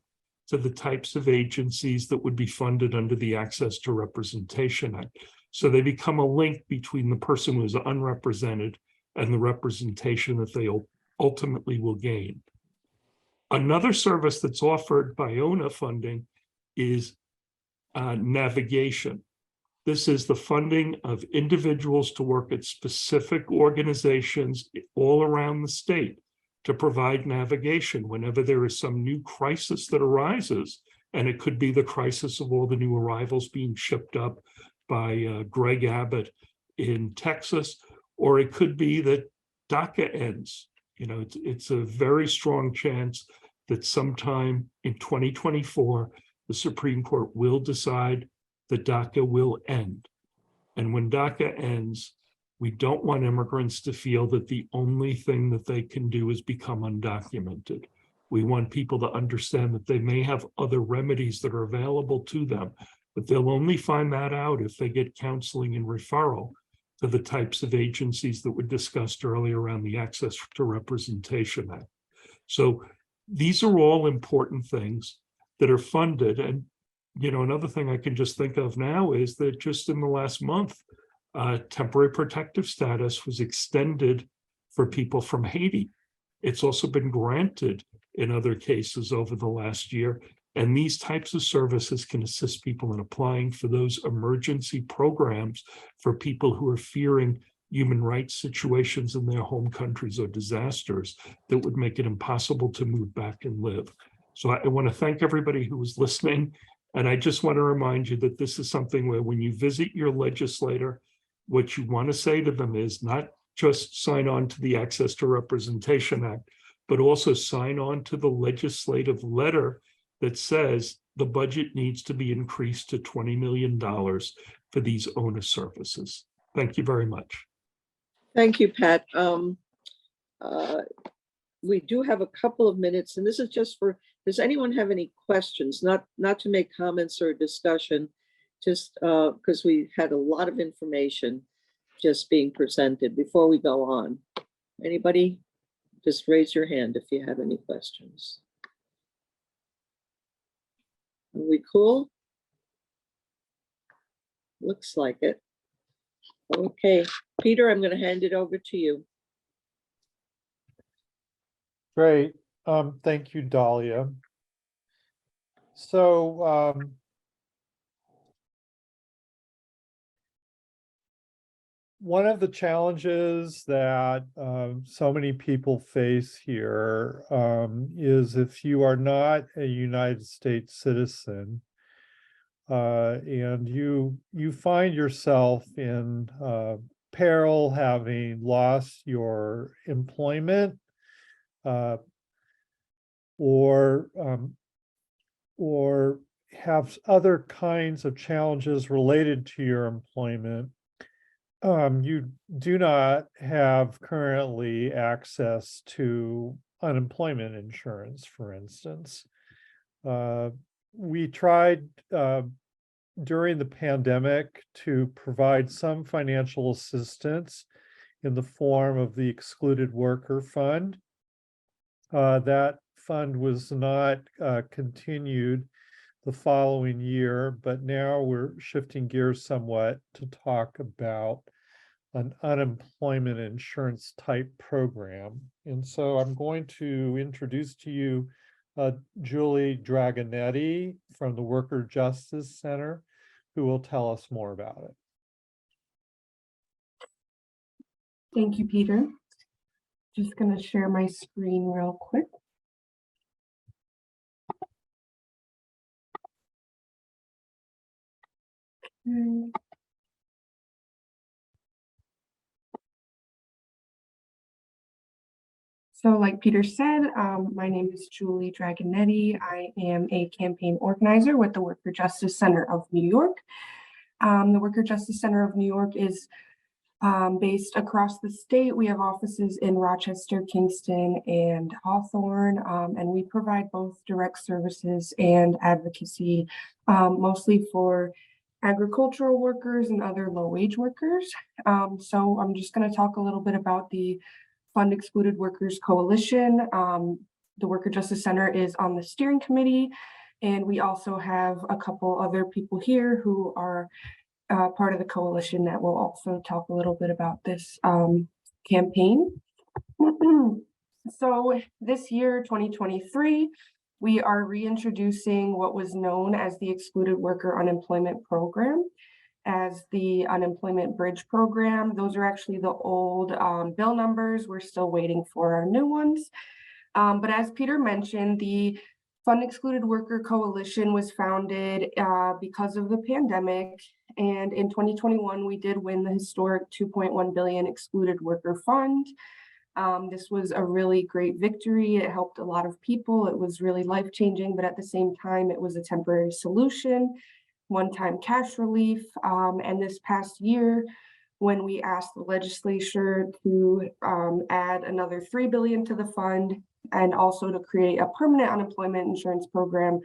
to the types of agencies that would be funded under the Access to Representation Act. So they become a link between the person who is unrepresented and the representation that they ultimately will gain. Another service that's offered by ONA funding is navigation. This is the funding of individuals to work at specific organizations all around the state to provide navigation whenever there is some new crisis that arises. And it could be the crisis of all the new arrivals being shipped up by Greg Abbott in Texas, or it could be that DACA ends. You know, it's a very strong chance that sometime in 2024, the Supreme Court will decide that DACA will end. And when DACA ends, we don't want immigrants to feel that the only thing that they can do is become undocumented. We want people to understand that they may have other remedies that are available to them, but they'll only find that out if they get counseling and referral to the types of agencies that were discussed earlier around the Access to Representation Act. So these are all important things that are funded. And, you know, another thing I can just think of now is that just in the last month, temporary protective status was extended for people from Haiti. It's also been granted in other cases over the last year. And these types of services can assist people in applying for those emergency programs for people who are fearing human rights situations in their home countries or disasters that would make it impossible to move back and live. So I want to thank everybody who was listening. And I just want to remind you that this is something where when you visit your legislator, what you want to say to them is not just sign on to the Access to Representation Act, but also sign on to the legislative letter that says the budget needs to be increased to $20 million for these ONA services. Thank you very much. Thank you, Pat. We do have a couple of minutes, and this is just for, does anyone have any questions? Not to make comments or discussion, just because we had a lot of information just being presented before we go on. Anybody? Just raise your hand if you have any questions. Are we cool? Looks like it. Okay, Peter, I'm going to hand it over to you. Great. Thank you, Dahlia. So one of the challenges that so many people face here is if you are not a United States citizen and you find yourself in peril, having lost your employment or have other kinds of challenges related to your employment, you do not have currently access to unemployment insurance, for instance. We tried during the pandemic to provide some financial assistance in the form of the Excluded Worker Fund. That fund was not continued the following year, but now we're shifting gears somewhat to talk about an unemployment insurance type program. And so I'm going to introduce to you Julie Dragonetti from the Worker Justice Center, who will tell us more about it. Thank you, Peter. Just going to share my screen real quick. Okay. So like Peter said, my name is Julie Dragonetti. I am a campaign organizer with the Worker Justice Center of New York. The Worker Justice Center of New York is based across the state. We have offices in Rochester, Kingston, and Hawthorne, and we provide both direct services and advocacy, mostly for agricultural workers and other low-wage workers. So I'm just going to talk a little bit about the Fund Excluded Workers Coalition. The Worker Justice Center is on the steering committee, and we also have a couple other people here who are part of the coalition that will also talk a little bit about this campaign. So this year, 2023, we are reintroducing what was known as the Excluded Worker Unemployment Program as the Unemployment Bridge Program. Those are actually the old bill numbers. We're still waiting for our new ones. But as Peter mentioned, the Fund Excluded Worker Coalition was founded because of the pandemic. And in 2021, we did win the historic $2.1 billion Excluded Worker Fund. This was a really great victory. It helped a lot of people. It was really life-changing, but at the same time, it was a temporary solution, one-time cash relief. And this past year, when we asked the legislature to add another $3 billion to the fund and also to create a permanent unemployment insurance program,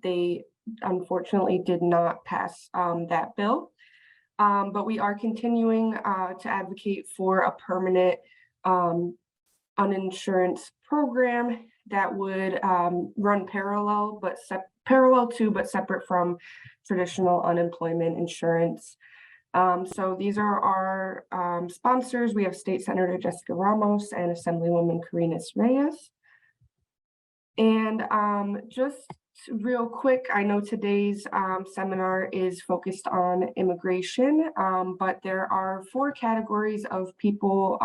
they unfortunately did not pass that bill. But we are continuing to advocate for a permanent uninsurance program that would run parallel to but separate from traditional unemployment insurance. So these are our sponsors. We have State Senator Jessica Ramos and Assemblywoman Carinas Reyes. And just real quick, I know today's seminar is focused on immigration, but there are 4 categories of people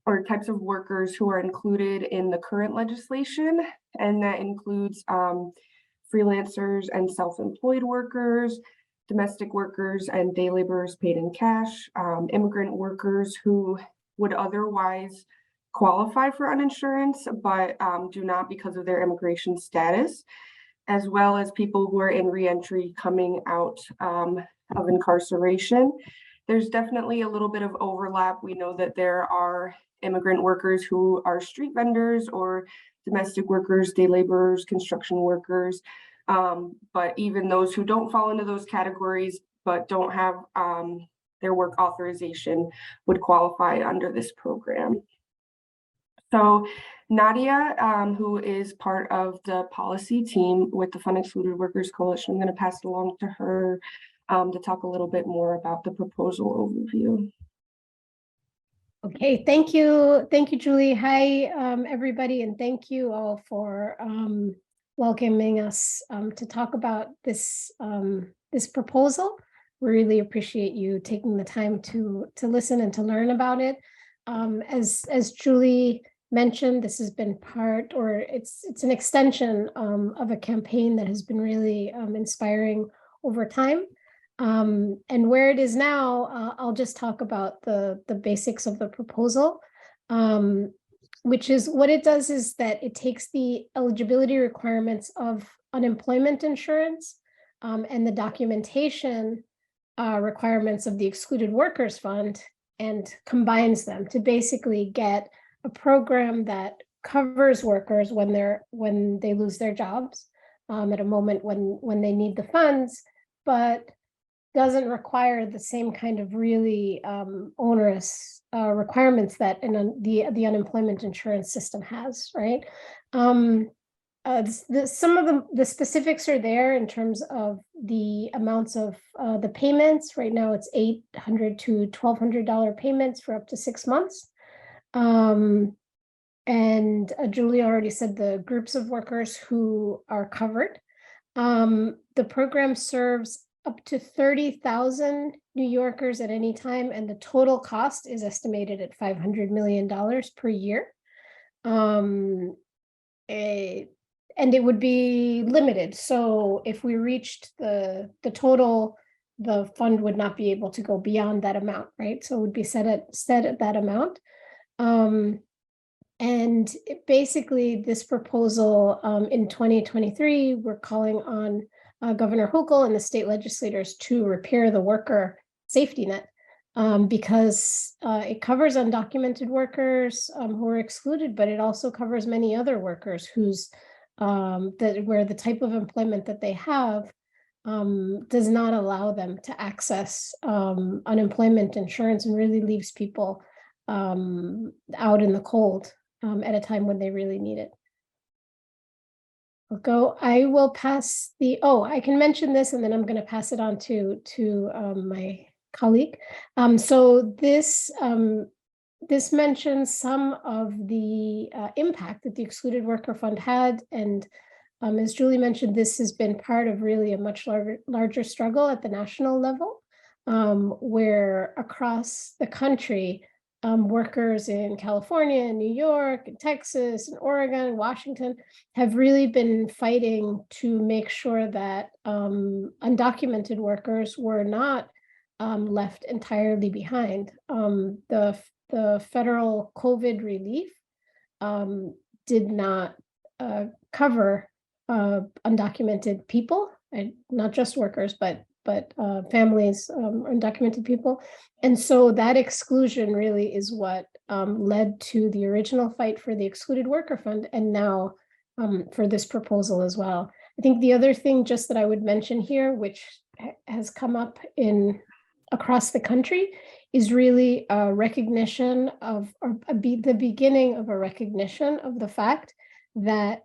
or types of workers who are included in the current legislation, and that includes freelancers and self-employed workers, domestic workers and day laborers paid in cash, immigrant workers who would otherwise qualify for uninsurance, but do not because of their immigration status, as well as people who are in reentry coming out of incarceration. There's definitely a little bit of overlap. We know that there are immigrant workers who are street vendors or domestic workers, day laborers, construction workers. But even those who don't fall into those categories but don't have their work authorization would qualify under this program. So Nadia, who is part of the policy team with the Fund Excluded Workers Coalition, I'm going to pass it along to her to talk a little bit more about the proposal overview. Okay, thank you. Thank you, Julie. Hi, everybody, and thank you all for welcoming us to talk about this, this proposal. we really appreciate you taking the time to listen and to learn about it. As Julie mentioned, this has been part, or it's an extension of a campaign that has been really inspiring over time. And where it is now, I'll just talk about the basics of the proposal, which is what it does is that it takes the eligibility requirements of unemployment insurance and the documentation requirements of the Excluded Workers Fund and combines them to basically get a program that covers workers when they lose their jobs at a moment when they need the funds, but doesn't require the same kind of really onerous requirements that the unemployment insurance system has, right? Some of the specifics are there in terms of the amounts of the payments. Right now it's $800 to $1,200 payments for up to 6 months. And Julie already said the groups of workers who are covered. The program serves up to 30,000 New Yorkers at any time, and the total cost is estimated at $500 million per year. And it would be limited. So if we reached the total, the fund would not be able to go beyond that amount, right? So it would be set at that amount. And basically this proposal in 2023, we're calling on Governor Hochul and the state legislators to repair the worker safety net because it covers undocumented workers who are excluded, but it also covers many other workers whose where the type of employment that they have does not allow them to access unemployment insurance and really leaves people out in the cold at a time when they really need it. I will pass I can mention this and then I'm going to pass it on to my colleague. So this mentions some of the impact that the Excluded Worker Fund had. And as Julie mentioned, this has been part of really a much larger struggle at the national level, where across the country, workers in California and New York and Texas and Oregon and Washington have really been fighting to make sure that undocumented workers were not left entirely behind. The federal COVID relief did not cover undocumented people, and not just workers, but families, undocumented people. And so that exclusion really is what led to the original fight for the Excluded Worker Fund, and now for this proposal as well. I think the other thing just that I would mention here, which has come up across the country, is really a recognition of, the beginning of a recognition of the fact that,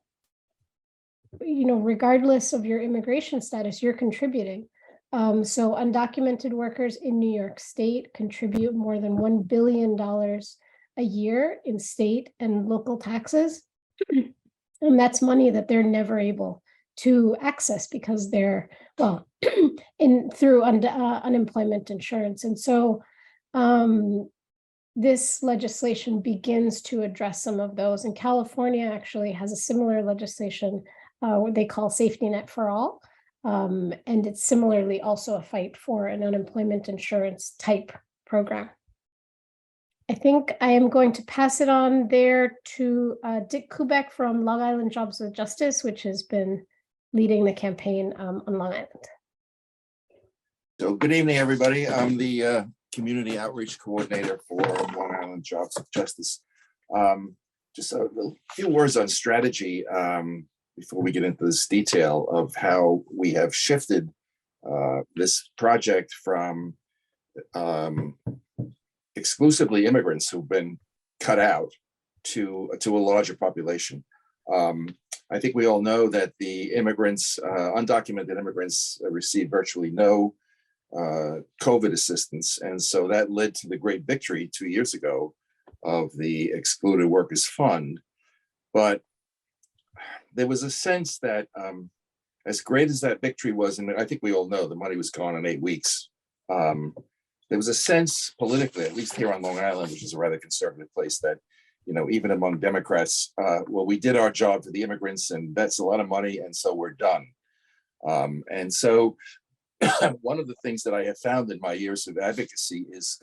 regardless of your immigration status, you're contributing. So undocumented workers in New York State contribute more than $1 billion a year in state and local taxes. And that's money that they're never able to access because they're, through unemployment insurance. And so this legislation begins to address some of those. And California actually has a similar legislation, what they call Safety Net for All. And it's similarly also a fight for an unemployment insurance type program. I think I am going to pass it on there to Dick Kubek from Long Island Jobs with Justice, which has been leading the campaign on Long Island. So good evening, everybody. I'm the Community Outreach Coordinator for Long Island Jobs with Justice. Just a few words on strategy before we get into this detail of how we have shifted this project from exclusively immigrants who've been cut out to a larger population. I think we all know that the immigrants, undocumented immigrants, receive virtually no COVID assistance. And so that led to the great victory 2 years ago of the Excluded Workers Fund. But there was a sense that as great as that victory was, and I think we all know the money was gone in 8 weeks there was a sense politically, at least here on Long Island, which is a rather conservative place, that, even among Democrats, well, we did our job for the immigrants and that's a lot of money. And so we're done. And so one of the things that I have found in my years of advocacy is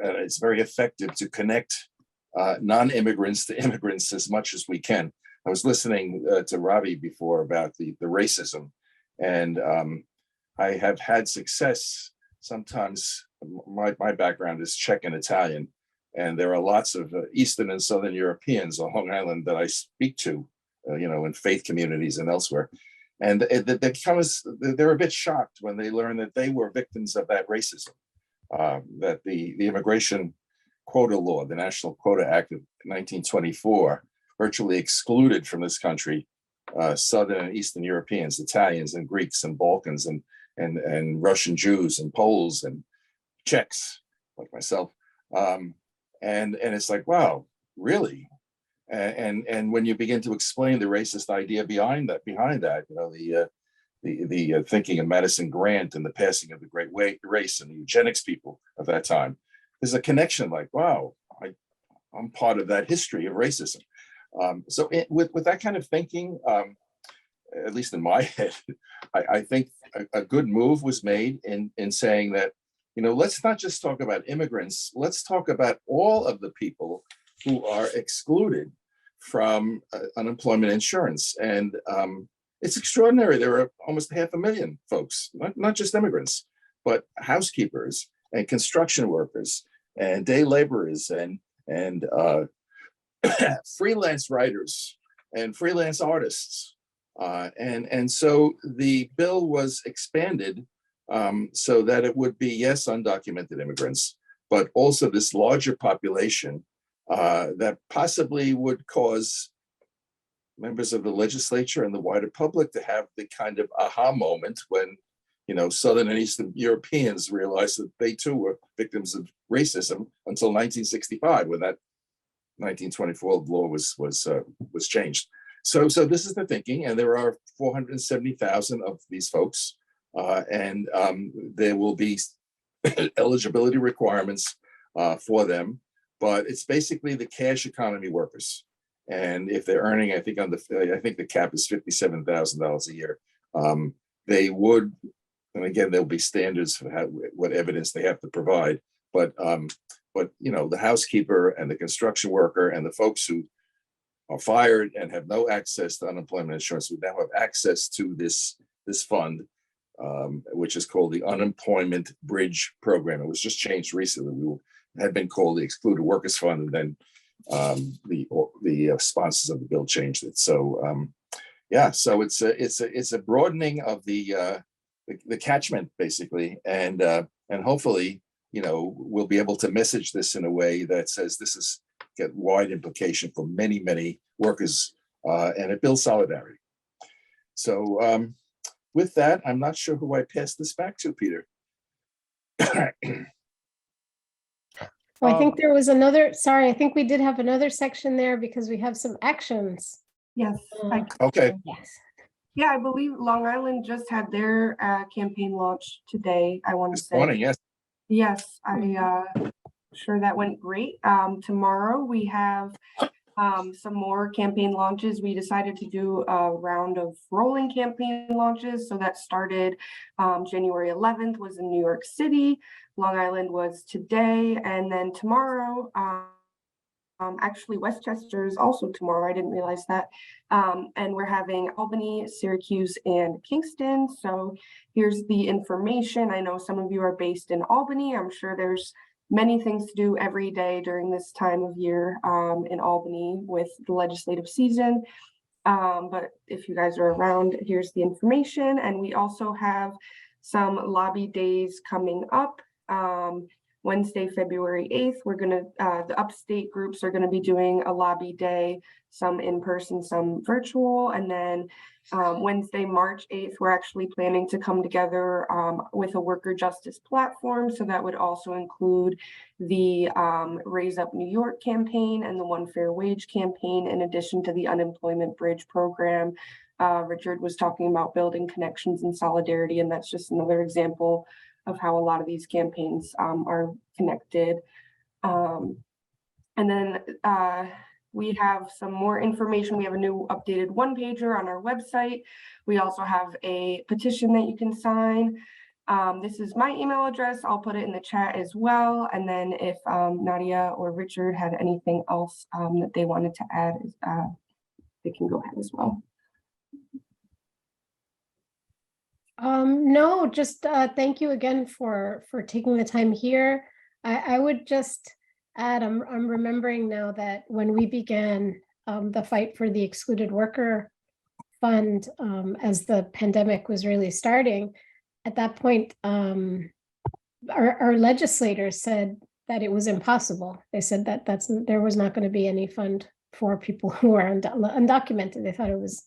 it's very effective to connect non-immigrants to immigrants as much as we can. I was listening to Ravi before about the racism, and I have had success. Sometimes my background is Czech and Italian, and there are lots of Eastern and Southern Europeans on Long Island that I speak to, in faith communities and elsewhere. And they're a bit shocked when they learn that they were victims of that racism, that the Immigration Quota Law, the National Quota Act of 1924, virtually excluded from this country Southern and Eastern Europeans, Italians and Greeks and Balkans and Russian Jews and Poles and Czechs like myself. And it's like, wow, really? And when you begin to explain the racist idea behind that, the thinking of Madison Grant and the passing of the Great Race and the eugenics people of that time, there's a connection. Like, wow, I'm part of that history of racism. With that kind of thinking, at least in my head, I think a good move was made in saying that, let's not just talk about immigrants. Let's talk about all of the people who are excluded from unemployment insurance. And it's extraordinary. There are almost 500,000 folks, not just immigrants, but housekeepers and construction workers and day laborers and freelance writers and freelance artists. And so the bill was expanded so that it would be, yes, undocumented immigrants, but also this larger population that possibly would cause members of the legislature and the wider public to have the kind of aha moment when, Southern and Eastern Europeans realized that they too were victims of racism until 1965, when that 1924 law was changed. So this is the thinking, and there are 470,000 of these folks, and there will be eligibility requirements for them, but it's basically the cash economy workers. And if they're earning, I think the cap is $57,000 a year, they would, and again, there'll be standards for what evidence they have to provide, but the housekeeper and the construction worker and the folks who are fired and have no access to unemployment insurance would now have access to this fund, which is called the Unemployment Bridge Program. It was just changed recently. It had been called the Excluded Workers Fund, and then the sponsors of the bill changed it. So so it's a broadening of the catchment, basically, and hopefully we'll be able to message this in a way that says this is get wide implication for many workers, and it builds solidarity. So with that, I'm not sure who I pass this back to, Peter. I think there was another, sorry, I think we did have another section there because we have some actions. Yes. Okay. Yes. Yeah, I believe Long Island just had their campaign launch today, I want to This say. morning, yes. Yes, sure that went great. Tomorrow we have some more campaign launches. We decided to do a round of rolling campaign launches. So that started January 11th was in New York City. Long Island was today. And then tomorrow, actually Westchester is also tomorrow. I didn't realize that. And we're having Albany, Syracuse, and Kingston. So here's the information. I know some of you are based in Albany. I'm sure there's many things to do every day during this time of year in Albany with the legislative season. But if you guys are around, here's the information. And we also have some lobby days coming up. Wednesday, February 8th, we're going to, the upstate groups are going to be doing a lobby day, some in person, some virtual. And then Wednesday, March 8th, we're actually planning to come together with a worker justice platform. So that would also include the Raise Up New York campaign and the One Fair Wage campaign, in addition to the Unemployment Bridge program. Richard was talking about building connections and solidarity, and that's just another example how a lot of these campaigns are connected. And then we have some more information. We have a new updated one-pager on our website. We also have a petition that you can sign. This is my email address. I'll put it in the chat as well. And then if Nadia or Richard had anything else that they wanted to add, they can go ahead as well. No, just thank you again for taking the time here. I would just add, I'm remembering now that when we began the fight for the excluded worker fund, as the pandemic was really starting, at that point, our legislators said that it was impossible. They said that there was not going to be any fund for people who are undocumented. They thought it was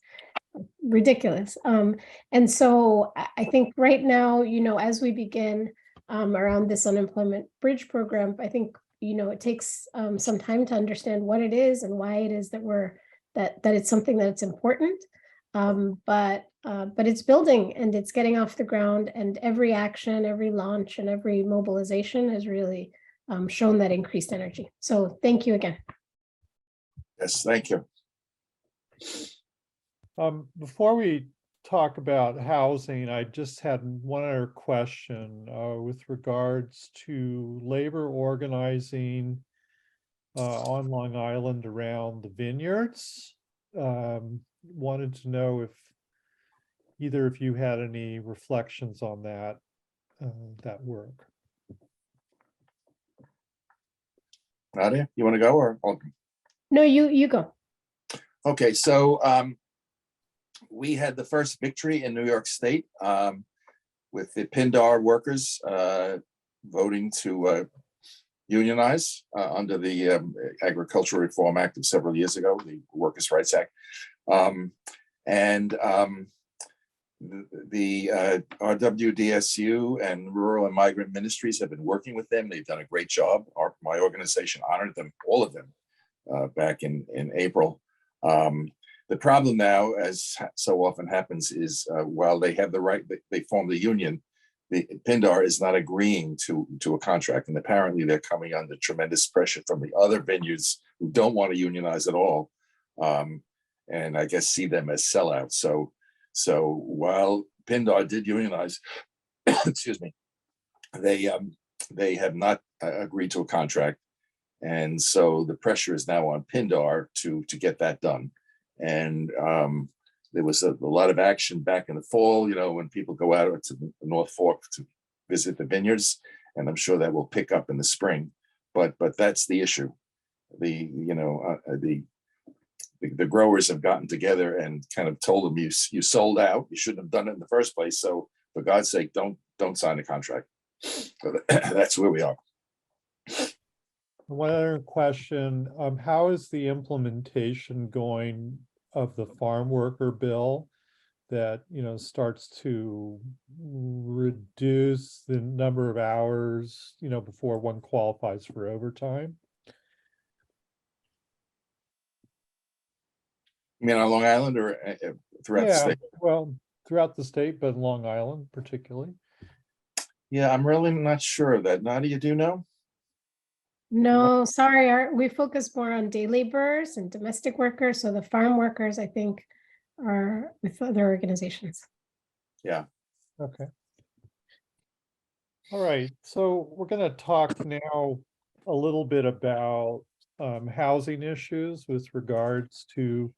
ridiculous. And so I think right now, as we begin around this unemployment bridge program, I think, it takes some time to understand what it is and why it is that that it's something that's important. But it's building and it's getting off the ground, and every action, every launch, and every mobilization has really shown that increased energy. So thank you again. Yes, thank you. Before we talk about housing, I just had one other question with regards to labor organizing on Long Island around the vineyards. Wanted to know if either of you had any reflections on that work. Nadia, you want to go or? No, you go. Okay, so we had the first victory in New York State with the Pindar workers voting to unionize under the Agricultural Reform Act of several years ago, the Workers' Rights Act. The RWDSU and Rural and Migrant Ministries have been working with them. They've done a great job. My organization honored them, all of them, back in April. The problem now, as so often happens, is while they have the right, they form the union, the Pindar is not agreeing to a contract. And apparently they're coming under tremendous pressure from the other vineyards who don't want to unionize at all. And I guess see them as sellouts. So while Pindar did unionize, excuse me, they have not agreed to a contract. And so the pressure is now on Pindar to get that done. And there was a lot of action back in the fall, when people go out to the North Fork to visit the vineyards, and I'm sure that will pick up in the spring. But that's the issue. The growers have gotten together and kind of told them, you sold out. You shouldn't have done it in the first place. So for God's sake, don't sign the contract. So that's where we are. One other question, how is the implementation going of the farm worker bill that, starts to reduce the number of hours, before one qualifies for overtime? You mean on Long Island or throughout the state? Well, throughout the state, but Long Island particularly. Yeah, I'm really not sure of that. Nadia, do you know? No, sorry, we focus more on day laborers and domestic workers. So the farm workers, I think, are with other organizations. Yeah. Okay. All right. So we're going to talk now a little bit about housing issues with regards to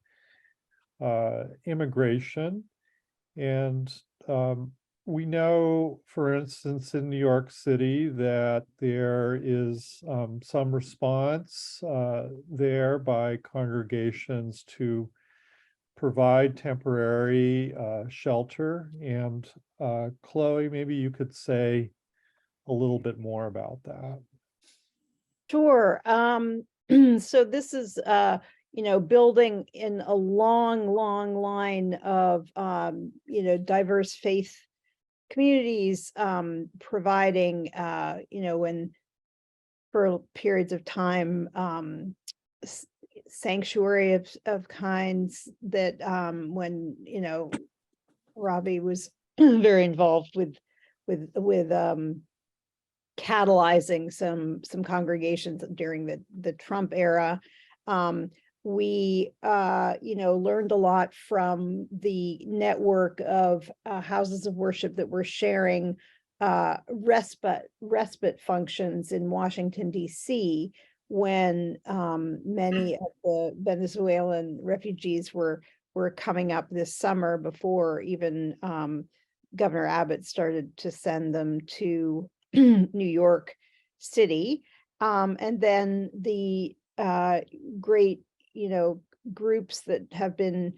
immigration. And we know, for instance, in New York City that there is some response there by congregations to provide temporary shelter. And Chloe, maybe you could say a little bit more about that. Sure. So this is, building in a long line of, diverse faith communities, providing, when for periods of time, sanctuary of kinds that, when, Robbie was very involved with with catalyzing some congregations during the Trump era. We learned a lot from the network of houses of worship that were sharing respite functions in Washington, D.C. when many of the Venezuelan refugees were coming up this summer before even Governor Abbott started to send them to New York City. And then the great, groups that have been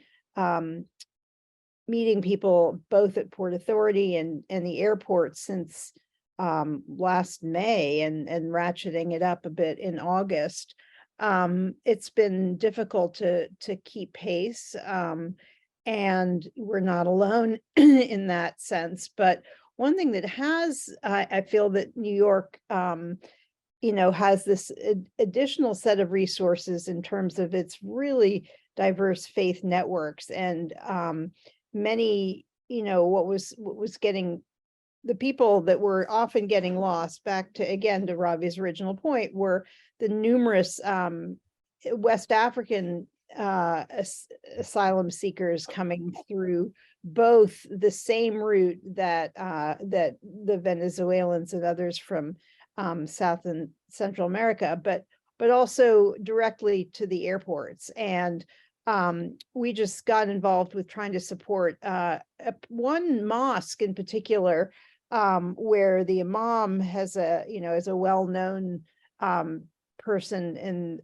meeting people both at Port Authority and the airport since last May and ratcheting it up a bit in August. It's been difficult to keep pace, and we're not alone in that sense. But one thing that has, I feel that New York, has this additional set of resources in terms of its really diverse faith networks, and many, what was getting the people that were often getting lost, back to, again, to Ravi's original point, were the numerous West African asylum seekers coming through both the same route that the Venezuelans and others from South and Central America, but also directly to the airports. And we just got involved with trying to support one mosque in particular, where the imam is a well-known person in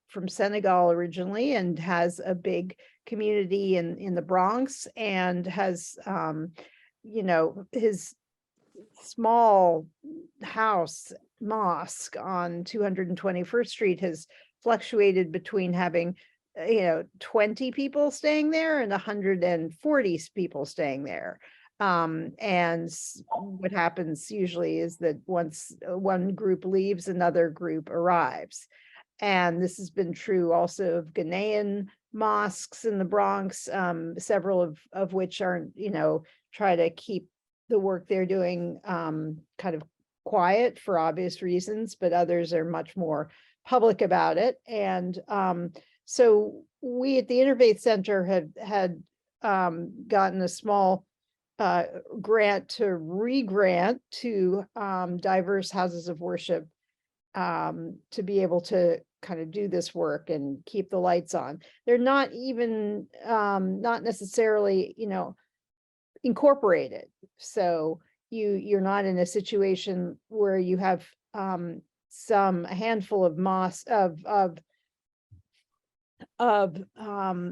from Senegal originally, and has a big community in the Bronx, and has his small house mosque on 221st Street has fluctuated between having 20 people staying there and 140 people staying there. And what happens usually is that once one group leaves, another group arrives. And this has been true also of Ghanaian mosques in the Bronx, several of which are, try to keep the work they're doing kind of quiet for obvious reasons, but others are much more public about it. And so we at the Innerfaith Center had gotten a small grant to re-grant to diverse houses of worship to be able to kind of do this work and keep the lights on. They're not even not necessarily, incorporated. So you're not in a situation where you have a handful of mosques of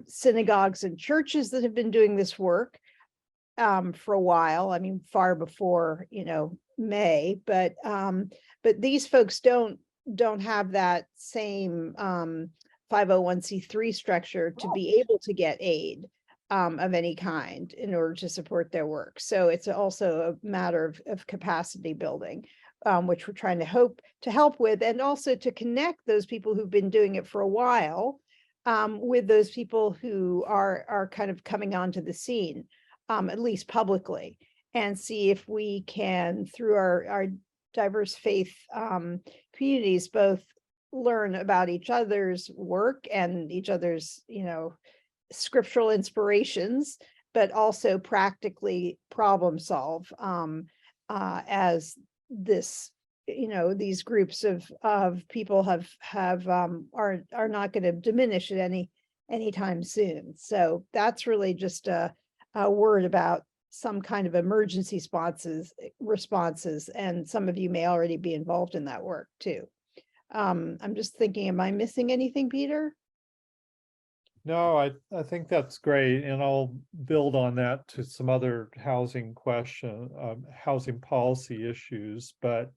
synagogues and churches that have been doing this work for a while. I mean, far before May, but these folks don't have that same 501c3 structure to be able to get aid of any kind in order to support their work. So it's also a matter of capacity building, which we're trying to help with, and also to connect those people who've been doing it for a while with those people who are kind of coming onto the scene, at least publicly, and see if we can, through our diverse faith communities, both learn about each other's work and each other's, scriptural inspirations, but also practically problem solve as this, these groups of people are not going to diminish at anytime soon. So that's really just a word about some kind of emergency responses, and some of you may already be involved in that work too. I'm just thinking, am I missing anything, Peter? No, I think that's great, and I'll build on that to some other housing policy issues. But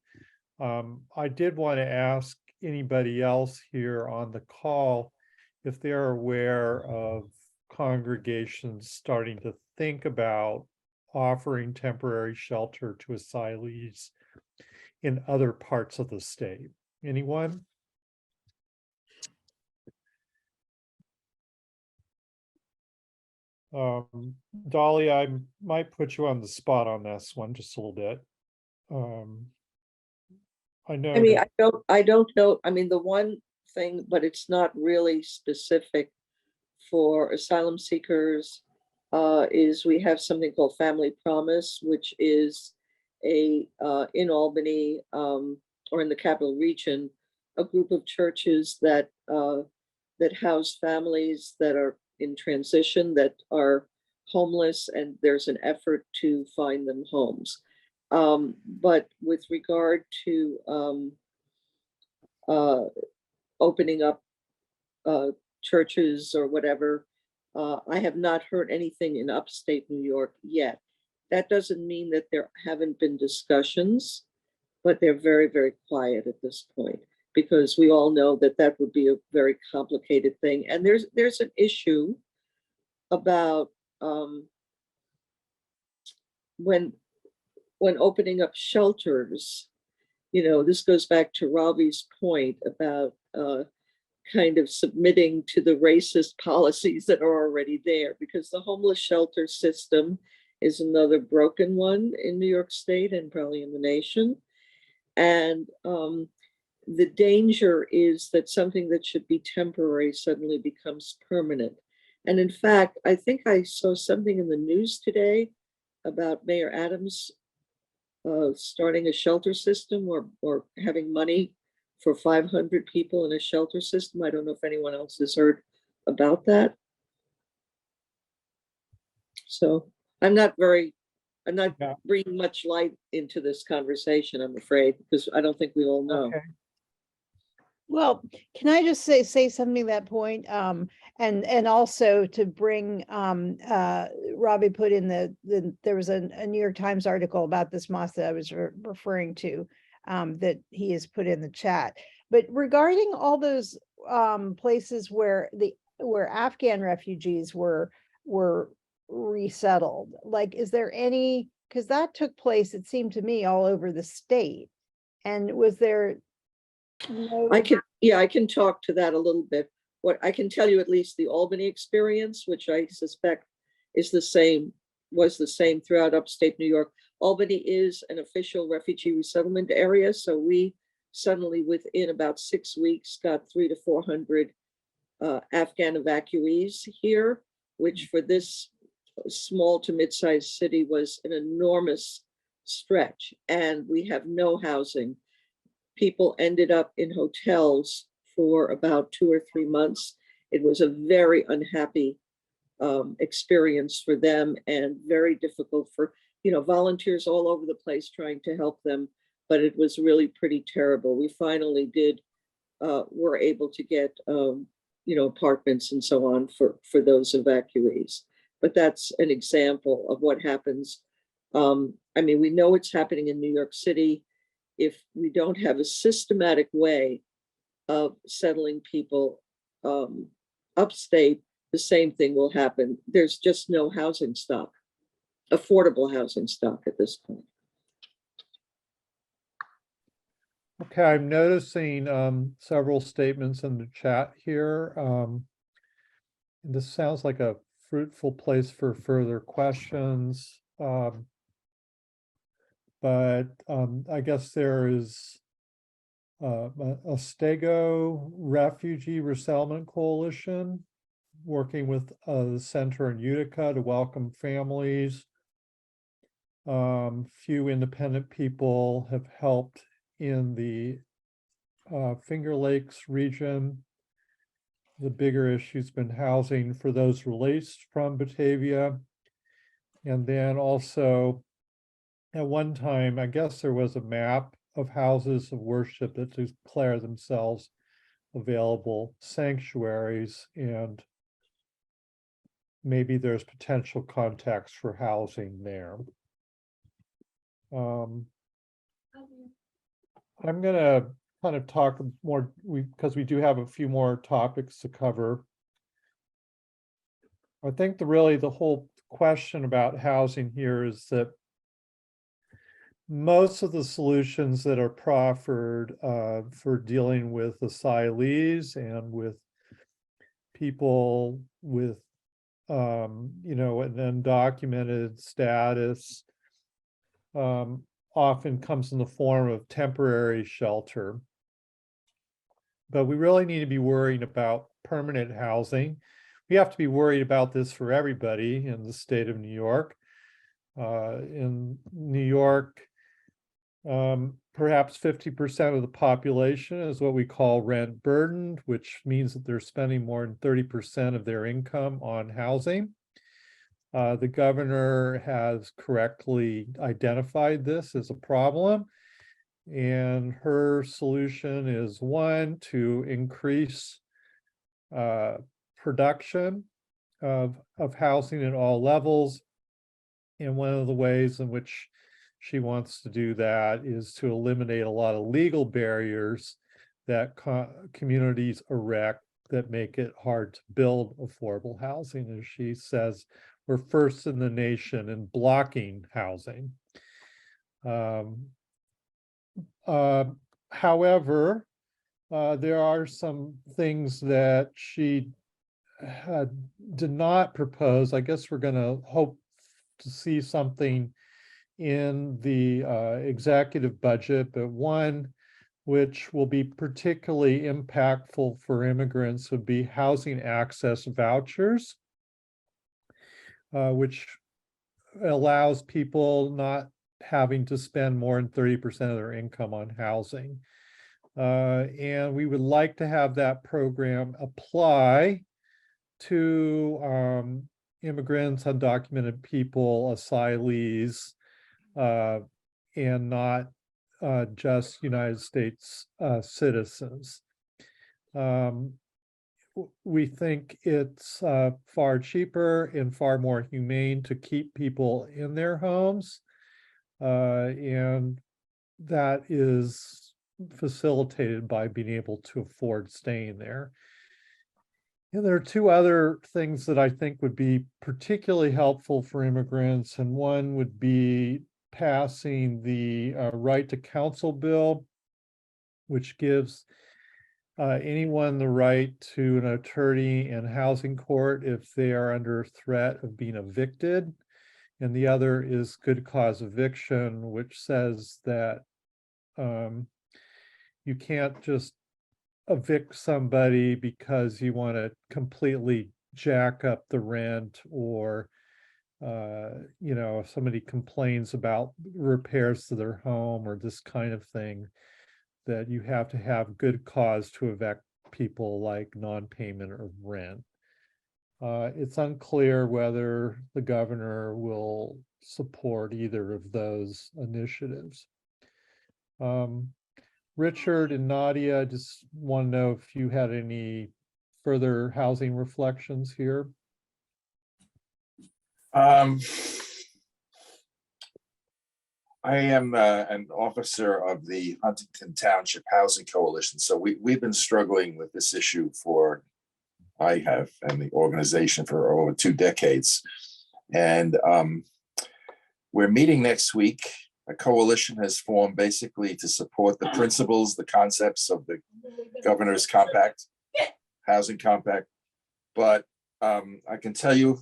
I did want to ask anybody else here on the call if they're aware of congregations starting to think about offering temporary shelter to asylees in other parts of the state. Anyone? Dolly, I might put you on the spot on this one just a little bit. I know. I mean, that- I don't know. I mean, the one thing, but it's not really specific for asylum seekers, is we have something called Family Promise, which is in Albany, or in the capital region, a group of churches that house families that are in transition, that are homeless, and there's an effort to find them homes. But with regard to opening up churches or whatever, I have not heard anything in upstate New York yet. That doesn't mean that there haven't been discussions, but they're very, very quiet at this point, because we all know that that would be a very complicated thing. And there's an issue about when opening up shelters, this goes back to Robbie's point about kind of submitting to the racist policies that are already there, because the homeless shelter system is another broken one in New York State and probably in the nation. And the danger is that something that should be temporary suddenly becomes permanent. And in fact, I think I saw something in the news today about Mayor Adams starting a shelter system, or having money for 500 people in a shelter system. I don't know if anyone else has heard about that. So I'm not Yeah. bringing much light into this conversation, I'm afraid, because I don't think we all know. Okay. Well, can I just say something to that point? And also to bring, Robbie put in there was a New York Times article about this mosque that I was referring to, that he has put in the chat. But regarding all those places where Afghan refugees were resettled, like, is there any, because that took place, it seemed to me, all over the state. And was there no? I can talk to that a little bit. What I can tell you, at least the Albany experience, which I suspect was the same throughout upstate New York. Albany is an official refugee resettlement area. So we suddenly, within about 6 weeks, got 300 to 400 Afghan evacuees here, which for this small to mid-sized city was an enormous stretch. And we have no housing. People ended up in hotels for about 2 or 3 months. It was a very unhappy experience for them, and very difficult for, volunteers all over the place trying to help them. But it was really pretty terrible. We finally were able to get, apartments and so on for those evacuees. But that's an example of what happens. I mean, we know it's happening in New York City. If we don't have a systematic way of settling people upstate, the same thing will happen. There's just no housing stock, affordable housing stock at this point. Okay, I'm noticing several statements in the chat here. This sounds like a fruitful place for further questions. But I guess there is a Stego Refugee Resettlement Coalition working with the center in Utica to welcome families. Few independent people have helped in the Finger Lakes region. The bigger issue's been housing for those released from Batavia. And then also, at one time, I guess there was a map of houses of worship that declare themselves available sanctuaries, and maybe there's potential contacts for housing there. I'm gonna kind of talk more, because we do have a few more topics to cover. I think the whole question about housing here is that most of the solutions that are proffered for dealing with asylees and with people with an undocumented status often comes in the form of temporary shelter. But we really need to be worrying about permanent housing. We have to be worried about this for everybody in the state of New York. In New York, perhaps 50% of the population is what we call rent burdened, which means that they're spending more than 30% of their income on housing. The governor has correctly identified this as a problem. And her solution is, one, to increase production of housing at all levels. And one of the ways in which she wants to do that is to eliminate a lot of legal barriers that communities erect that make it hard to build affordable housing. As she says, we're first in the nation in blocking housing. However, there are some things that she did not propose. I guess we're going to hope to see something in the executive budget, but one which will be particularly impactful for immigrants would be housing access vouchers, which allows people not having to spend more than 30% of their income on housing. And we would like to have that program apply to immigrants, undocumented people, asylees, and not just United States citizens. We think it's far cheaper and far more humane to keep people in their homes. And that is facilitated by being able to afford staying there. And there are two other things that I think would be particularly helpful for immigrants, and one would be passing the right to counsel bill, which gives anyone the right to an attorney in housing court if they are under threat of being evicted. And the other is good cause eviction, which says that you can't just evict somebody because you want to completely jack up the rent, or if somebody complains about repairs to their home or this kind of thing, that you have to have good cause to evict people, like non-payment of rent. It's unclear whether the governor will support either of those initiatives. Richard and Nadia, just want to know if you had any further housing reflections here. I am an officer of the Huntington Township Housing Coalition. So we've been struggling with this issue I have, and the organization, for over 2 decades. And we're meeting next week. A coalition has formed basically to support the principles, the concepts of the governor's compact, housing compact. But I can tell you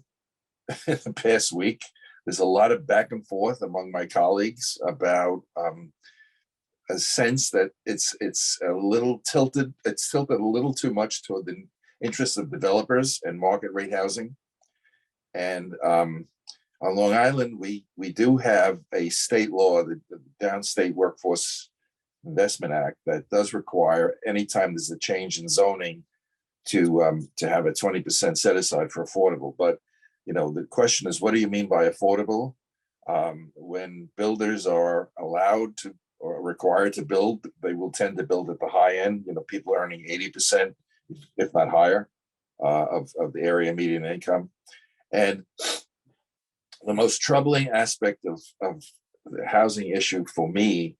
in the past week, there's a lot of back and forth among my colleagues about a sense that it's a little tilted. It's tilted a little too much toward the interests of developers and market rate housing. And on Long Island, we do have a state law, the Downstate Workforce Investment Act, that does require, anytime there's a change in zoning, to have a 20% set aside for affordable. But the question is, what do you mean by affordable? When builders are allowed to or required to build, they will tend to build at the high end. People earning 80%, if not higher, of the area median income. And the most troubling aspect of the housing issue for me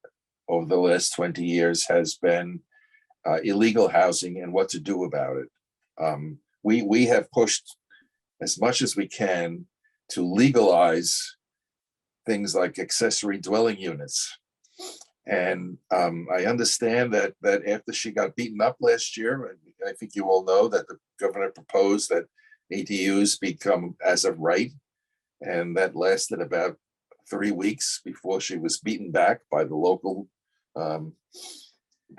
over the last 20 years has been illegal housing and what to do about it. We have pushed as much as we can to legalize things like accessory dwelling units. And I understand that after she got beaten up last year, I think you all know that the governor proposed that ADUs become as of right. And that lasted about 3 weeks before she was beaten back by the local, the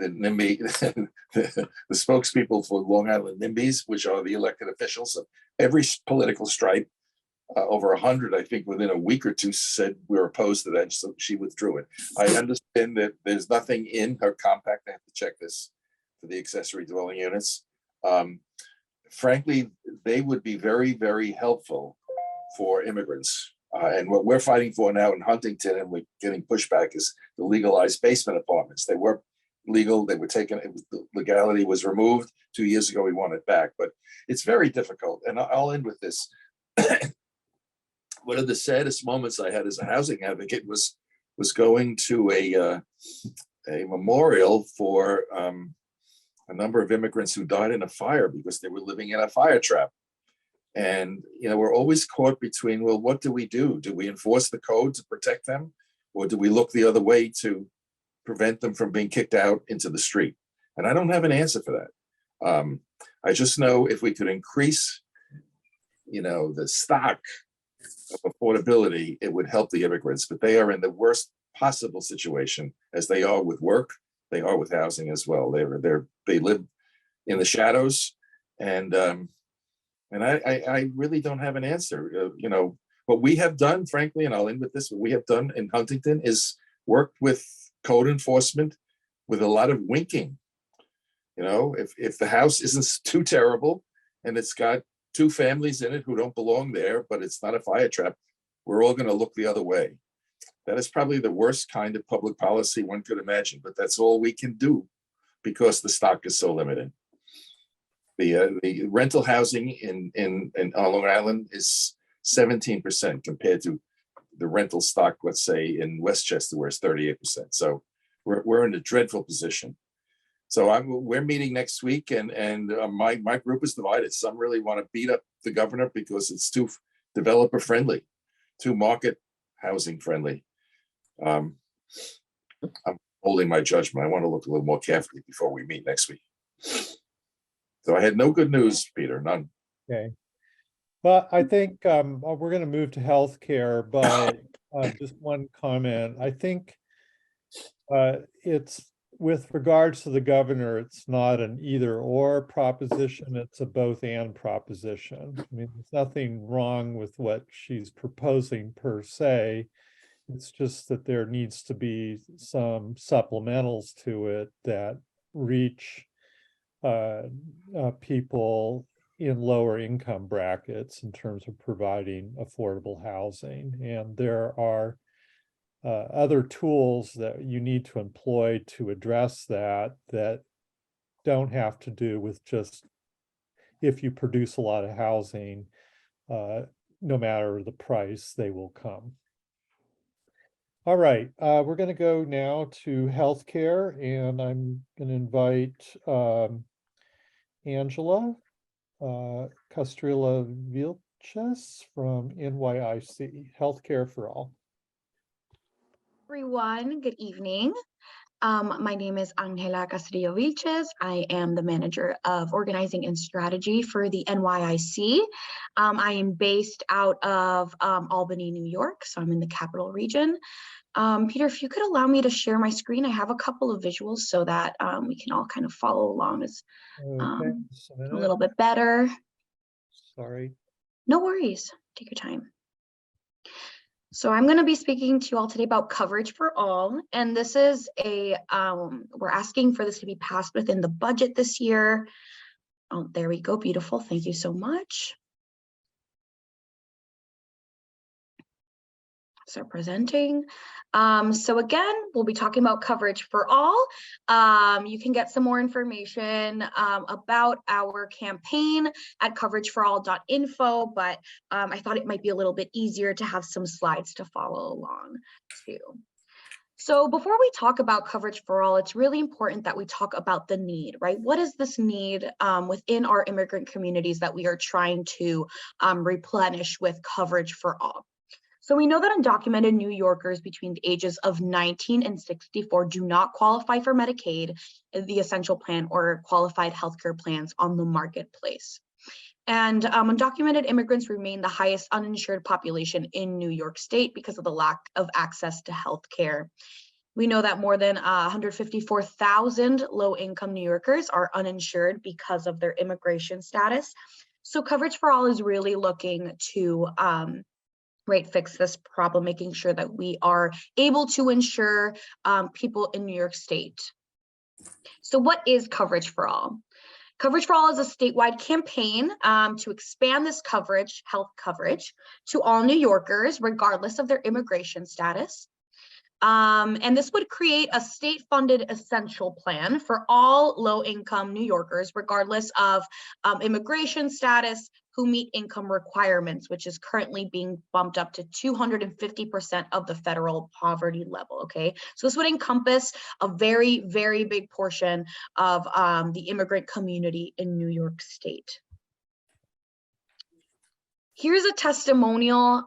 NIMBY, the spokespeople for Long Island NIMBYs, which are the elected officials of every political stripe. Over 100, I think, within a week or two said we're opposed to that, so she withdrew it. I understand that there's nothing in her compact. I have to check this for the accessory dwelling units. Frankly, they would be very, very helpful for immigrants. And what we're fighting for now in Huntington, and we're getting pushback, is the legalized basement apartments. They were legal, they were taken, the legality was removed 2 years ago. We want it back, but it's very difficult. And I'll end with this. One of the saddest moments I had as a housing advocate was going to a memorial for a number of immigrants who died in a fire because they were living in a fire trap. And, you know, we're always caught between, well, what do we do? Do we enforce the code to protect them? Or do we look the other way to prevent them from being kicked out into the street? And I don't have an answer for that. I just know if we could increase, you know, the stock of affordability, it would help the immigrants, but they are in the worst possible situation as they are with work. They are with housing as well. They live in the shadows, and I really don't have an answer. You know, what we have done, frankly, and I'll end with this, what we have done in Huntington is worked with code enforcement with a lot of winking. You know, if the house isn't too terrible and it's got 2 families in it who don't belong there, but it's not a fire trap, we're all going to look the other way. That is probably the worst kind of public policy one could imagine, but that's all we can do because the stock is so limited. The rental housing in on Long Island is 17% compared to the rental stock, let's say in Westchester, where it's 38%. So we're in a dreadful position. So we're meeting next week, and my group is divided. Some really want to beat up the governor because it's too developer friendly, too market housing friendly. I'm holding my judgment. I want to look a little more carefully before we meet next week. So I had no good news, Peter, none. Okay. Well, I think we're going to move to healthcare, but just one comment. I think it's with regards to the governor, it's not an either or proposition, it's a both and proposition. I mean, there's nothing wrong with what she's proposing per se. It's just that there needs to be some supplementals to it that reach people in lower income brackets in terms of providing affordable housing. And there are other tools that you need to employ to address that don't have to do with just if you produce a lot of housing, no matter the price, they will come. All right, we're going to go now to healthcare, and I'm going to invite Angela Castrilla Vilches from NYIC, Healthcare for All. Everyone, good evening. My name is Angela Castillo Vilches. I am the manager of organizing and strategy for the NYIC. I am based out of Albany, New York, so I'm in the capital region. Peter, if you could allow me to share my screen, I have a couple of visuals so that we can all kind of follow along as a little bit better. Sorry. No worries, take your time. So I'm going to be speaking to you all today about coverage for all, and this is we're asking for this to be passed within the budget this year. Oh, there we go, beautiful, thank you so much. Start presenting. So again, we'll be talking about coverage for all. You can get some more information about our campaign at coverageforall.info, but I thought it might be a little bit easier to have some slides to follow along too. So before we talk about coverage for all, it's really important that we talk about the need, right? What is this need within our immigrant communities that we are trying to replenish with coverage for all? So we know that undocumented New Yorkers between the ages of 19 and 64 do not qualify for Medicaid, the essential plan, or qualified healthcare plans on the marketplace. And undocumented immigrants remain the highest uninsured population in New York State because of the lack of access to health care. We know that more than 154,000 low-income New Yorkers are uninsured because of their immigration status. So Coverage for All is really looking to fix this problem, making sure that we are able to insure people in New York State. So what is Coverage for All? Coverage for All is a statewide campaign to expand this coverage, health coverage, to all New Yorkers, regardless of their immigration status. And this would create a state-funded essential plan for all low-income New Yorkers, regardless of immigration status, who meet income requirements, which is currently being bumped up to 250% of the federal poverty level, okay? So this would encompass a very, very big portion of the immigrant community in New York State. Here's a testimonial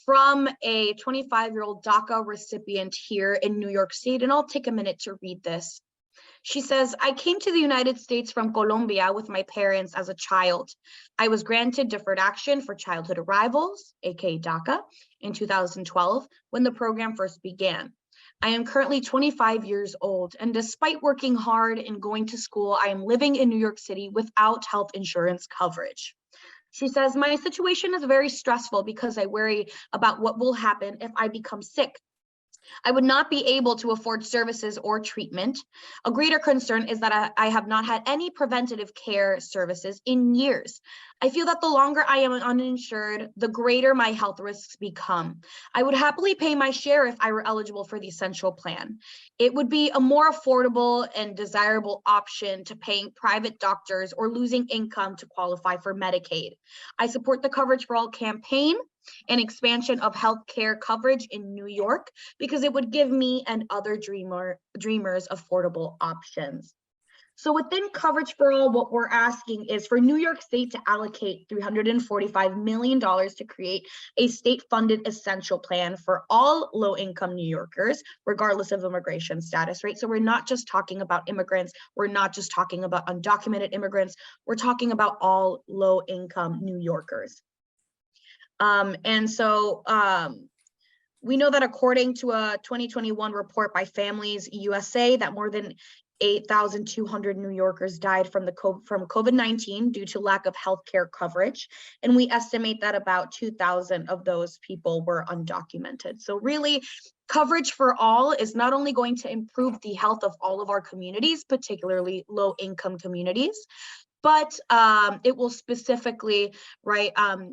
from a 25-year-old DACA recipient here in New York State, and I'll take a minute to read this. She says, I came to the United States from Colombia with my parents as a child. I was granted deferred action for childhood arrivals, aka DACA, in 2012 when the program first began. I am currently 25 years old, and despite working hard and going to school, I am living in New York City without health insurance coverage. She says, my situation is very stressful because I worry about what will happen if I become sick. I would not be able to afford services or treatment. A greater concern is that I have not had any preventative care services in years. I feel that the longer I am uninsured, the greater my health risks become. I would happily pay my share if I were eligible for the essential plan. It would be a more affordable and desirable option to paying private doctors or losing income to qualify for Medicaid. I support the Coverage for All campaign and expansion of healthcare coverage in New York because it would give me and other dreamers affordable options. So within Coverage for All, what we're asking is for New York State to allocate $345 million to create a state-funded essential plan for all low-income New Yorkers, regardless of immigration status, right? So we're not just talking about immigrants, we're not just talking about undocumented immigrants, we're talking about all low-income New Yorkers. We know that according to a 2021 report by Families USA, that more than 8,200 New Yorkers died from COVID-19 due to lack of healthcare coverage. And we estimate that about 2,000 of those people were undocumented. So really, Coverage for All is not only going to improve the health of all of our communities, particularly low-income communities, but it will specifically,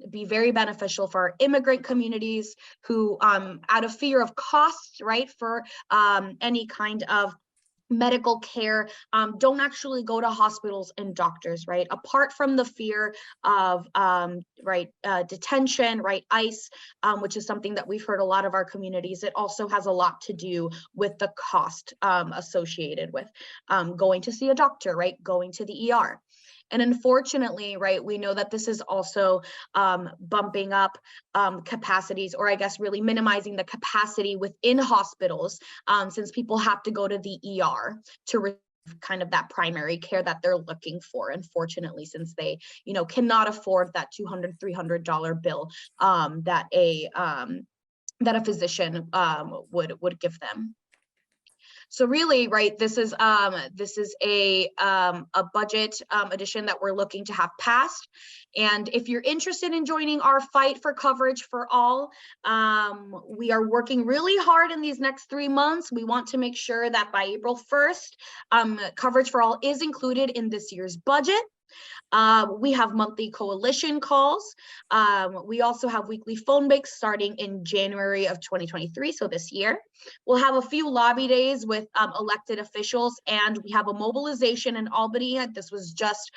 be very beneficial for our immigrant communities who, out of fear of costs, for any kind of medical care, don't actually go to hospitals and doctors, apart from the fear of detention, ICE, which is something that we've heard a lot of our communities. It also has a lot to do with the cost associated with going to see a doctor, going to the ER. And unfortunately, we know that this is also bumping up capacities, or I guess really minimizing the capacity within hospitals, since people have to go to the ER to receive kind of that primary care that they're looking for, unfortunately, since they, cannot afford that $200, $300 bill that a physician would give them. So really, this is a budget addition that we're looking to have passed. And if you're interested in joining our fight for Coverage for All, we are working really hard in these next 3 months. We want to make sure that by April 1st, Coverage for All is included in this year's budget. We have monthly coalition calls. We also have weekly phone banks starting in January of 2023, so this year. We'll have a few lobby days with elected officials, and we have a mobilization in Albany. This was just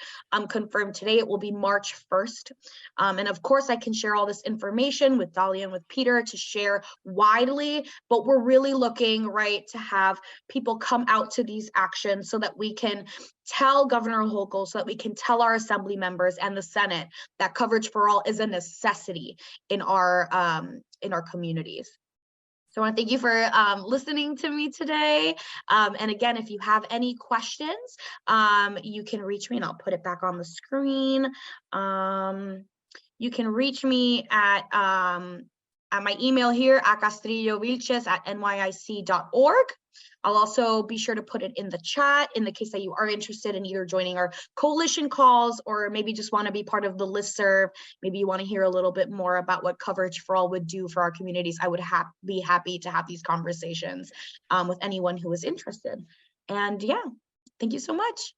confirmed today. It will be March 1st. And of course, I can share all this information with Dahlia and with Peter to share widely, but we're really looking, to have people come out to these actions so that we can tell Governor Hochul, so that we can tell our assembly members and the Senate that Coverage for All is a necessity in our communities. So I want to thank you for listening to me today. And again, if you have any questions, you can reach me, and I'll put it back on the screen. You can reach me at my email here at castrillovilches@nyic.org. I'll also be sure to put it in the chat in the case that you are interested in either joining our coalition calls or maybe just want to be part of the listserv. Maybe you want to hear a little bit more about what Coverage for All would do for our communities. I would be happy to have these conversations with anyone who is interested. And yeah, thank you so much.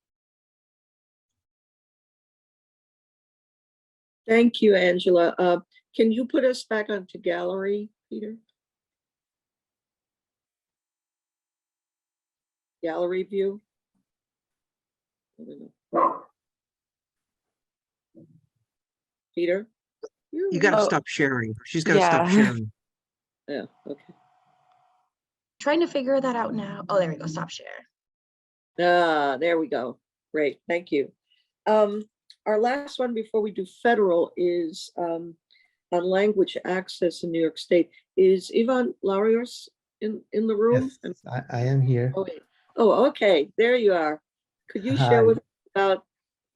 Thank you, Angela. Can you put us back onto gallery, Peter? Gallery view? Peter? You gotta Oh, stop sharing. She's gotta stop yeah. sharing. Yeah, okay. Trying to figure that out now. Oh, there we go. Stop share. Ah, there we go. Great, thank you. Our last one before we do federal is on language access in New York State. Is Ivan Larios in the room? Yes, I am here. Oh, wait. Oh, okay, there you are. Could you share Hi. with us about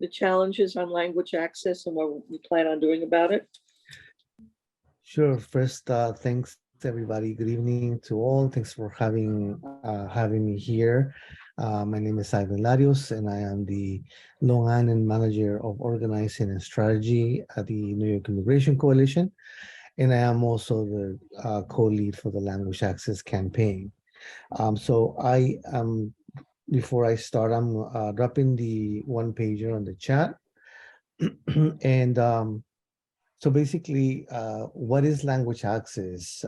the challenges on language access and what we plan on doing about it? Sure. First, thanks everybody. Good evening to all. Thanks for having me here. My name is Ivan Larios, and I am the Long Island Manager of Organizing and Strategy at the New York Immigration Coalition, and I am also the co-lead for the Language Access Campaign. So I am, before I start, I'm dropping the one pager on the chat. And so basically, what is language access?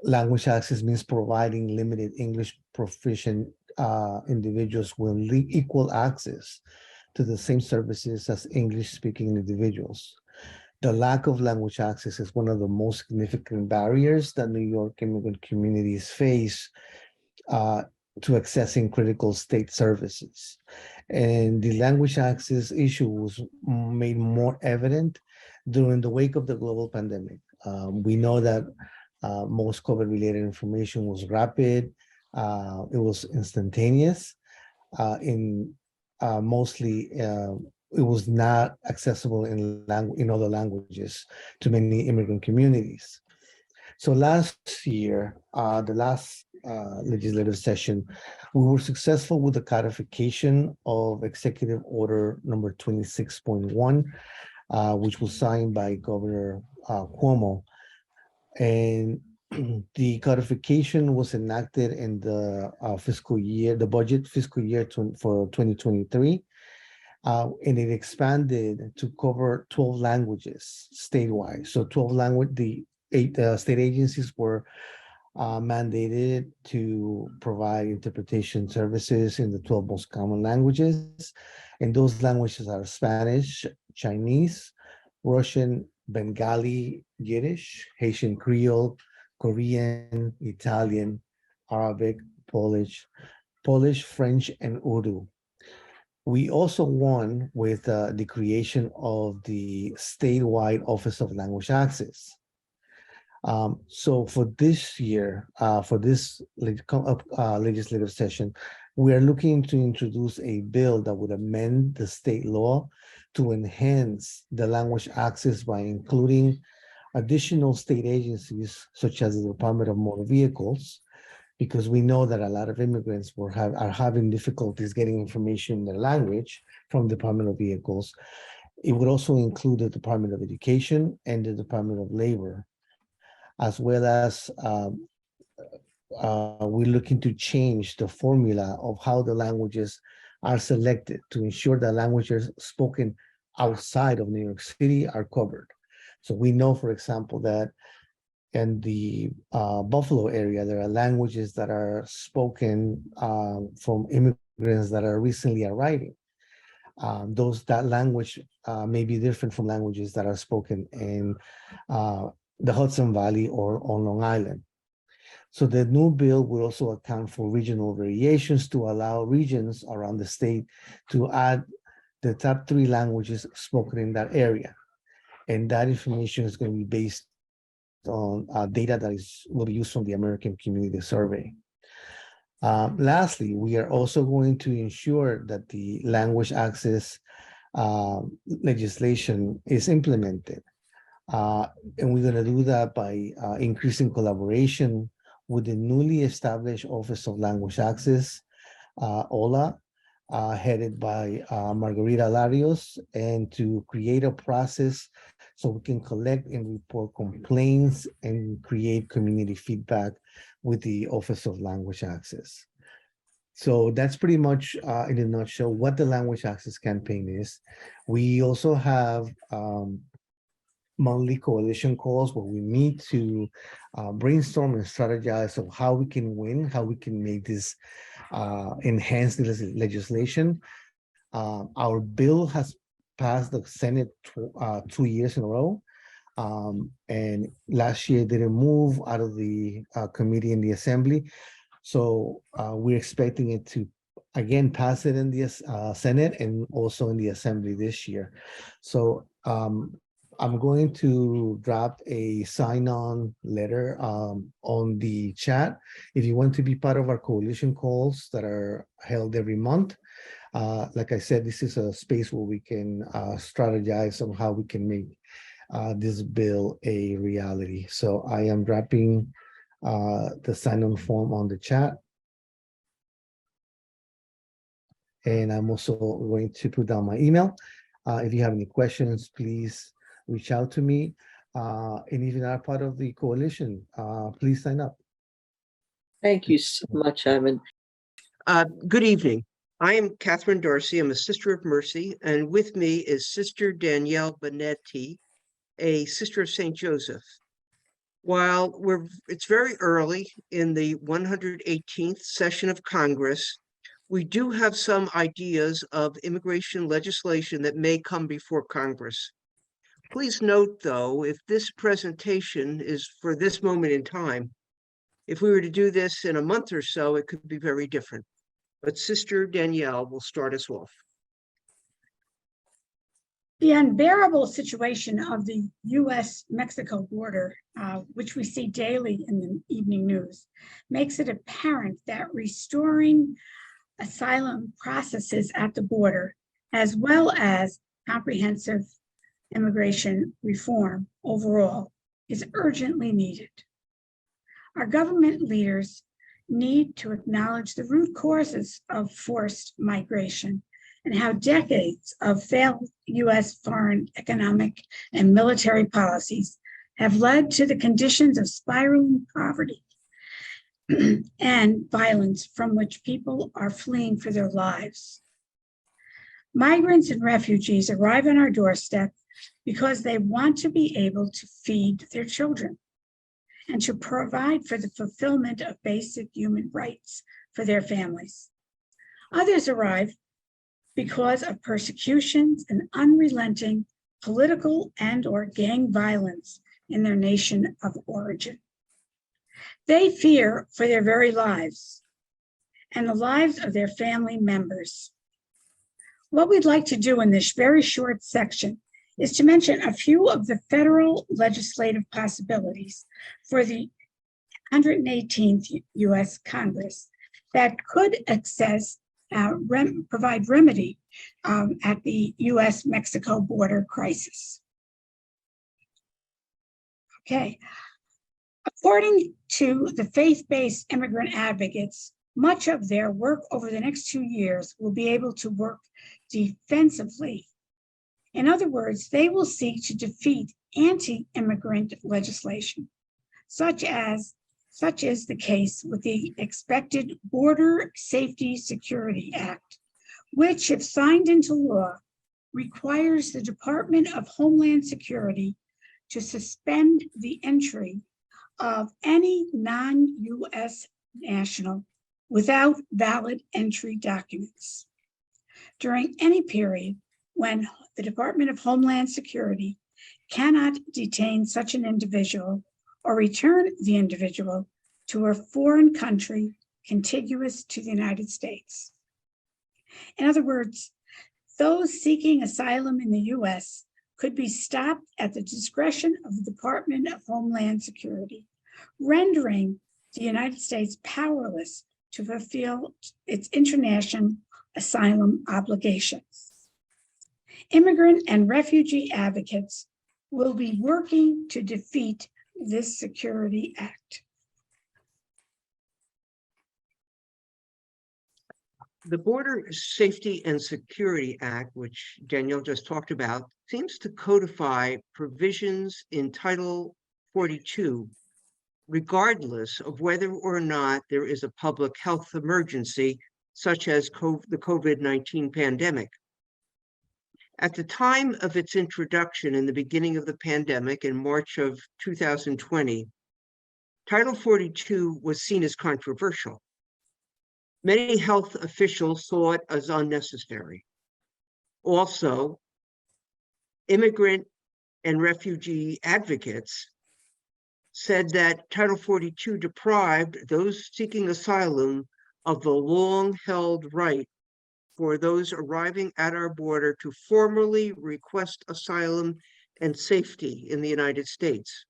Language access means providing limited English proficient individuals with equal access to the same services as English-speaking individuals. The lack of language access is one of the most significant barriers that New York immigrant communities face to accessing critical state services. And the language access issue was made more evident during the wake of the global pandemic. We know that most COVID-related information was rapid, it was instantaneous, mostly it was not accessible in other languages to many immigrant communities. So last year, the last legislative session, we were successful with the codification of Executive Order number 26.1, which was signed by Governor Cuomo. And the codification was enacted in the fiscal year, the budget fiscal year for 2023. And it expanded to cover 12 languages statewide. So 12 language, the 8 state agencies were mandated to provide interpretation services in the 12 most common languages. And those languages are Spanish, Chinese, Russian, Bengali, Yiddish, Haitian Creole, Korean, Italian, Arabic, Polish, French, and Urdu. We also won with the creation of the statewide Office of Language Access. So for this year, for this legislative session, we are looking to introduce a bill that would amend the state law to enhance the language access by including additional state agencies such as the Department of Motor Vehicles, because we know that a lot of immigrants are having difficulties getting information in their language from the Department of Vehicles. It would also include the Department of Education and the Department of Labor, as well as we're looking to change the formula of how the languages are selected to ensure that languages spoken outside of New York City are covered. So we know, for example, that in the Buffalo area, there are languages that are spoken from immigrants that are recently arriving. That language may be different from languages that are spoken in the Hudson Valley or on Long Island. So the new bill will also account for regional variations to allow regions around the state to add the top 3 languages spoken in that area. And that information is going to be based on data that will be used from the American Community Survey. Lastly, we are also going to ensure that the language access legislation is implemented. And we're going to do that by increasing collaboration with the newly established Office of Language Access, OLA, headed by Margarita Larios, and to create a process so we can collect and report complaints and create community feedback with the Office of Language Access. So that's pretty much in a nutshell what the Language Access Campaign is. We also have monthly coalition calls where we meet to brainstorm and strategize of how we can win, how we can make this enhanced legislation. Our bill has passed the Senate 2 years in a row. And last year didn't move out of the committee in the Assembly. So we're expecting it to again pass it in the Senate and also in the Assembly this year. So I'm going to drop a sign-on letter on the chat. If you want to be part of our coalition calls that are held every month, like I said, this is a space where we can strategize on how we can make this bill a reality. So I am dropping the sign-on form on the chat. And I'm also going to put down my email. If you have any questions, please reach out to me. And if you're not part of the coalition, please sign up. Thank you so much, Ivan. Good evening. I am Catherine Darcy. I'm a Sister of Mercy, and with me is Sister Danielle Benetti, a Sister of St. Joseph. While it's very early in the 118th session of Congress, we do have some ideas of immigration legislation that may come before Congress. Please note, though, if this presentation is for this moment in time, if we were to do this in a month or so, it could be very different. But Sister Danielle will start us off. The unbearable situation of the U.S.-Mexico border, which we see daily in the evening news, makes it apparent that restoring asylum processes at the border, as well as comprehensive immigration reform overall, is urgently needed. Our government leaders need to acknowledge the root causes of forced migration and how decades of failed U.S. foreign economic and military policies have led to the conditions of spiraling poverty and violence from which people are fleeing for their lives. Migrants and refugees arrive on our doorstep because they want to be able to feed their children and to provide for the fulfillment of basic human rights for their families. Others arrive because of persecutions and unrelenting political and/or gang violence in their nation of origin. They fear for their very lives and the lives of their family members. What we'd like to do in this very short section is to mention a few of the federal legislative possibilities for the 118th U.S. Congress that could provide remedy at the U.S.-Mexico border crisis. Okay. According to the faith-based immigrant advocates, much of their work over the next 2 years will be able to work defensively. In other words, they will seek to defeat anti-immigrant legislation, such is the case with the expected Border Safety Security Act, which, if signed into law, requires the Department of Homeland Security to suspend the entry of any non-U.S. national without valid entry documents during any period when the Department of Homeland Security cannot detain such an individual or return the individual to a foreign country contiguous to the United States. In other words, those seeking asylum in the U.S. could be stopped at the discretion of the Department of Homeland Security, rendering the United States powerless to fulfill its international asylum obligations. Immigrant and refugee advocates will be working to defeat this Security Act. The Border Safety and Security Act, which Danielle just talked about, seems to codify provisions in Title 42, regardless of whether or not there is a public health emergency, such as the COVID-19 pandemic. At the time of its introduction in the beginning of the pandemic in March of 2020, Title 42 was seen as controversial. Many health officials saw it as unnecessary. Also, immigrant and refugee advocates said that Title 42 deprived those seeking asylum of the long-held right for those arriving at our border to formally request asylum and safety in the United States.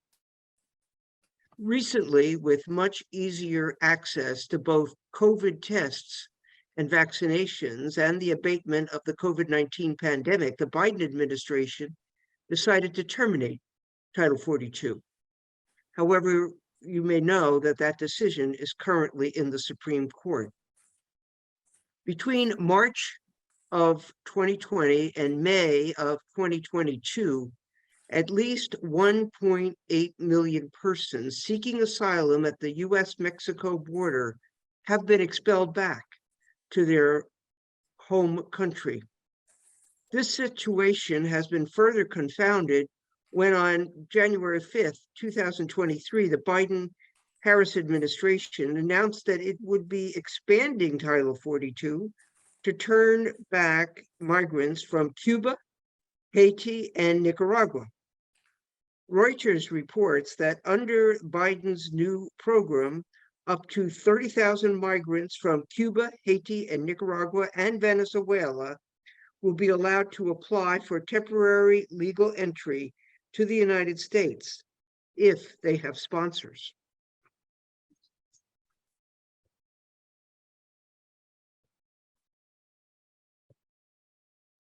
Recently, with much easier access to both COVID tests and vaccinations and the abatement of the COVID-19 pandemic, the Biden administration decided to terminate Title 42. However, you may know that that decision is currently in the Supreme Court. Between March of 2020 and May of 2022, at least 1.8 million persons seeking asylum at the US-Mexico border have been expelled back to their home country. This situation has been further confounded when on January 5th, 2023, the Biden-Harris administration announced that it would be expanding Title 42 to turn back migrants from Cuba, Haiti, and Nicaragua. Reuters reports that under Biden's new program, up to 30,000 migrants from Cuba, Haiti, and Nicaragua and Venezuela will be allowed to apply for temporary legal entry to the United States if they have sponsors.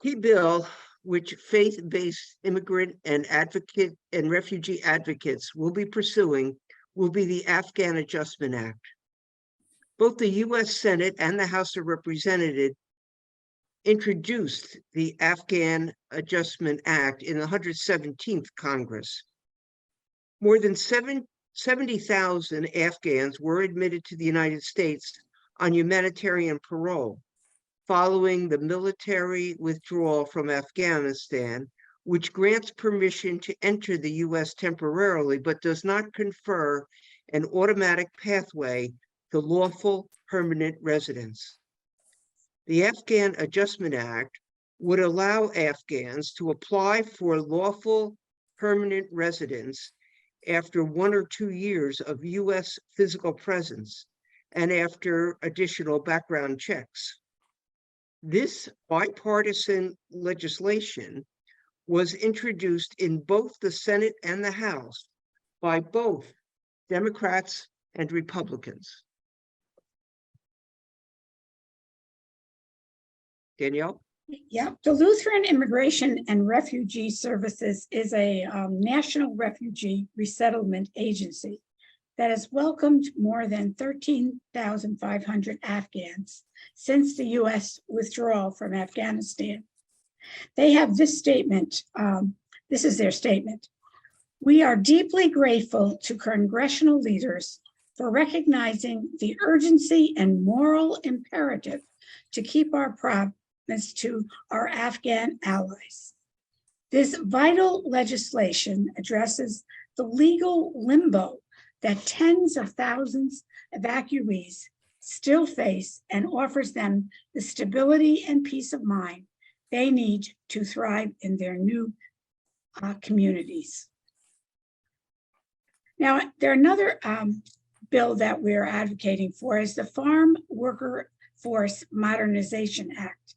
Key bill, which faith-based immigrant and refugee advocates will be pursuing, will be the Afghan Adjustment Act. Both the US Senate and the House of Representatives introduced the Afghan Adjustment Act in the 117th Congress. More than 70,000 Afghans were admitted to the United States on humanitarian parole following the military withdrawal from Afghanistan, which grants permission to enter the US temporarily, but does not confer an automatic pathway to lawful permanent residence. The Afghan Adjustment Act would allow Afghans to apply for lawful permanent residence after 1 or 2 years of US physical presence and after additional background checks. This bipartisan legislation was introduced in both the Senate and the House by both Democrats and Republicans. Danielle? Yeah, the Lutheran Immigration and Refugee Services is a national refugee resettlement agency that has welcomed more than 13,500 Afghans since the US withdrawal from Afghanistan. They have this statement, this is their statement. We are deeply grateful to congressional leaders for recognizing the urgency and moral imperative to keep our promise to our Afghan allies. This vital legislation addresses the legal limbo that tens of thousands of evacuees still face and offers them the stability and peace of mind they need to thrive in their new communities. Now, another bill that we're advocating for is the Farm Worker Force Modernization Act,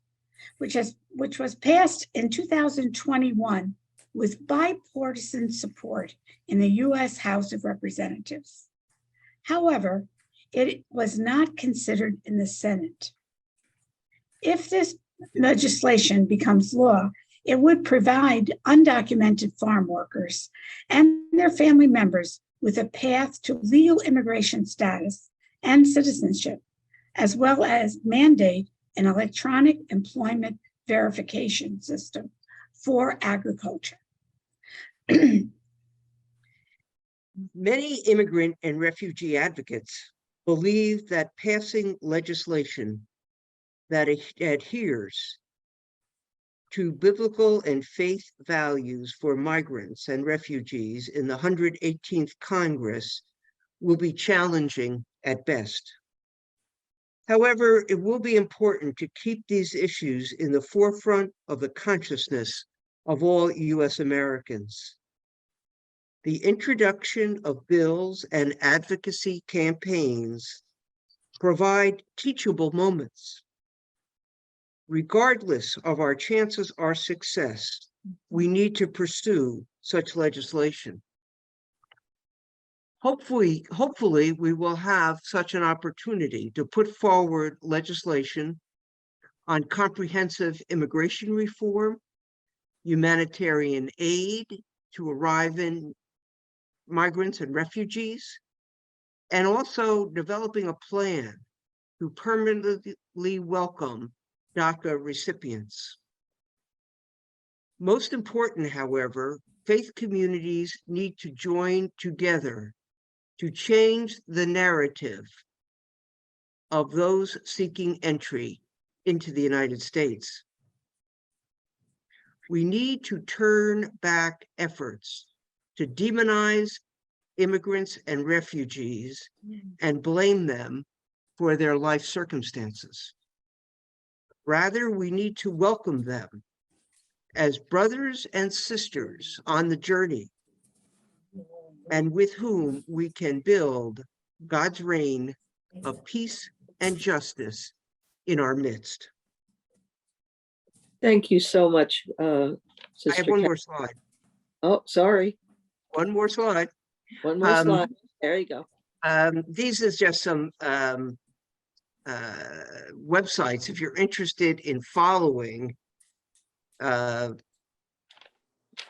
which was passed in 2021 with bipartisan support in the U.S. House of Representatives. However, it was not considered in the Senate. If this legislation becomes law, it would provide undocumented farm workers and their family members with a path to legal immigration status and citizenship, as well as mandate an electronic employment verification system for agriculture. Many immigrant and refugee advocates believe that passing legislation that adheres to biblical and faith values for migrants and refugees in the 118th Congress will be challenging at best. However, it will be important to keep these issues in the forefront of the consciousness of all U.S. Americans. The introduction of bills and advocacy campaigns provide teachable moments. Regardless of our chances or success, we need to pursue such legislation. Hopefully, we will have such an opportunity to put forward legislation on comprehensive immigration reform, humanitarian aid to arriving migrants and refugees, and also developing a plan to permanently welcome DACA recipients. Most important, however, faith communities need to join together to change the narrative of those seeking entry into the United States. We need to turn back efforts to demonize immigrants and refugees and blame them for their life circumstances. Rather, we need to welcome them as brothers and sisters on the journey, and with whom we can build God's reign of peace and justice in our midst. Thank you so much, I Sister. have one more slide. Oh, sorry. One more slide. One more slide. There you go. These is just some websites if you're interested in following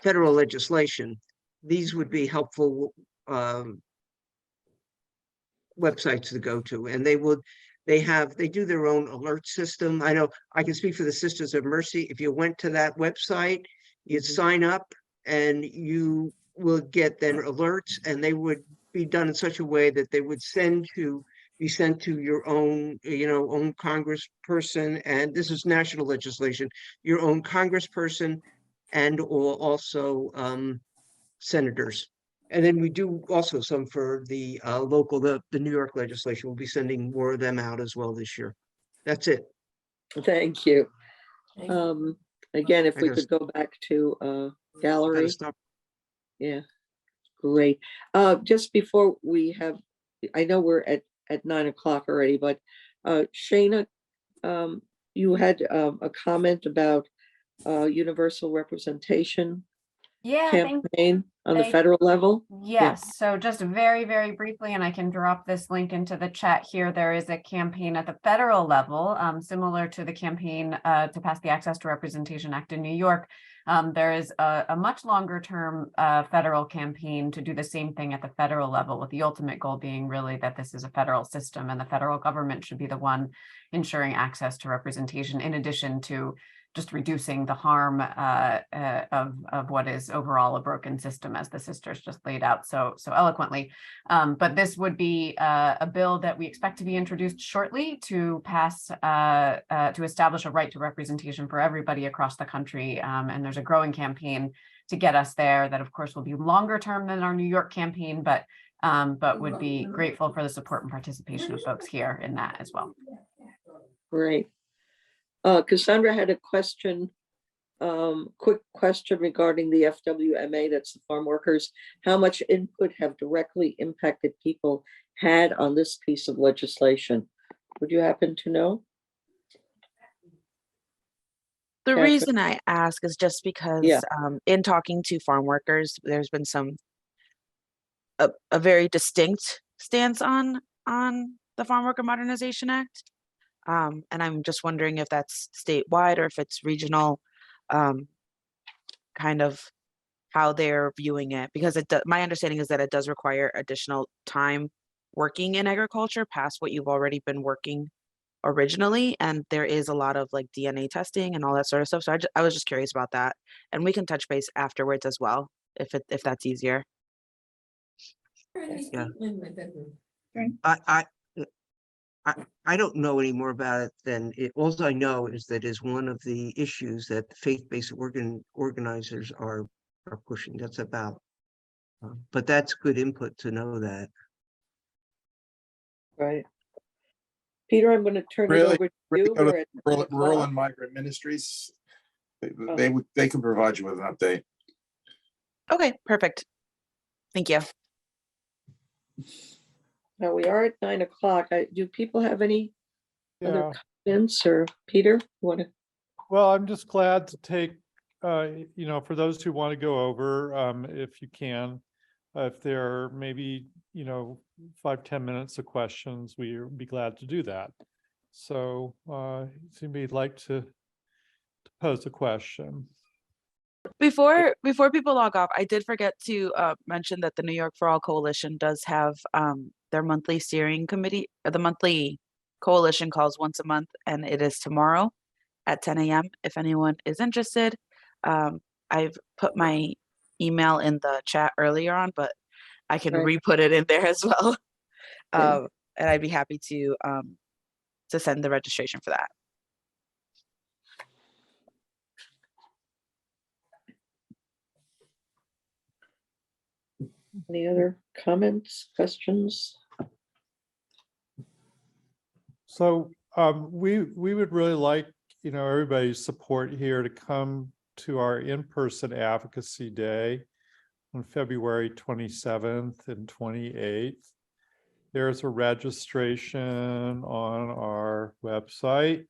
federal legislation. These would be helpful websites to go to, and they do their own alert system. I know I can speak for the Sisters of Mercy. If you went to that website, you'd sign up and you will get then alerts, and they would be done in such a way that they would be sent to your own, own congressperson, and this is national legislation, your own congressperson and or also senators. And then we do also some for the local, the New York legislation. We'll be sending more of them out as well this year. That's it. Thank you. Again, if we could go back to gallery. Yeah, great. Just before we have, I know we're at 9 o'clock already, but Shana, you had a comment about universal representation campaign on the federal level. Yes, so just very, very briefly, and I can drop this link into the chat here. There is a campaign at the federal level, similar to the campaign to pass the Access to Representation Act in New York. There is a much longer term federal campaign to do the same thing at the federal level, with the ultimate goal being really that this is a federal system and the federal government should be the one ensuring access to representation, in addition to just reducing the harm of what is overall a broken system, as the sisters just laid out so eloquently. But this would be a bill that we expect to be introduced shortly to pass, to establish a right to representation for everybody across the country. And there's a growing campaign to get us there that, of course, will be longer term than our New York campaign, but would be grateful for the support and participation of folks here in that as well. Great. Cassandra had a question, quick question regarding the FWMA, that's the farm workers. How much input have directly impacted people had on this piece of legislation? Would you happen to know? The Catherine? reason I ask is just because Yeah. in talking to farm workers, there's been a very distinct stance on the Farm Worker Modernization Act. And I'm just wondering if that's statewide or if it's regional, kind of how they're viewing it, because my understanding is that it does require additional time working in agriculture past what you've already been working originally, and there is a lot of like DNA testing and all that sort of stuff. So I was just curious about that, and we can touch base afterwards as well if that's easier. Yeah. I I don't know any more about it than it. All I know is that is one of the issues that faith-based organizers are pushing. That's about. But that's good input to know that. Right. Peter, I'm going to turn it Really, over to really you. go We're to at Rural 9 Rural o'clock. and Migrant Ministries. Oh. They can provide you with an update. Okay, perfect. Thank you. Now we are at 9 o'clock. Do people have any Yeah, other comments, or Peter, you want to? well, I'm just glad to take, for those who want to go over, if you can, if there are maybe, 5-10 minutes of questions, we'd be glad to do that. So, if anybody'd like to pose a question. Before people log off, I did forget to mention that the New York for All Coalition does have their monthly steering committee, the monthly coalition calls once a month, and it is tomorrow at 10 a.m. If anyone is interested. I've put my email in the chat earlier on, but I can Right. re-put it in there as well. Yeah. And I'd be happy to send the registration for that. Any other comments, questions? So we would really like, everybody's support here to come to our in-person advocacy day on February 27th and 28th. There's a registration on our website.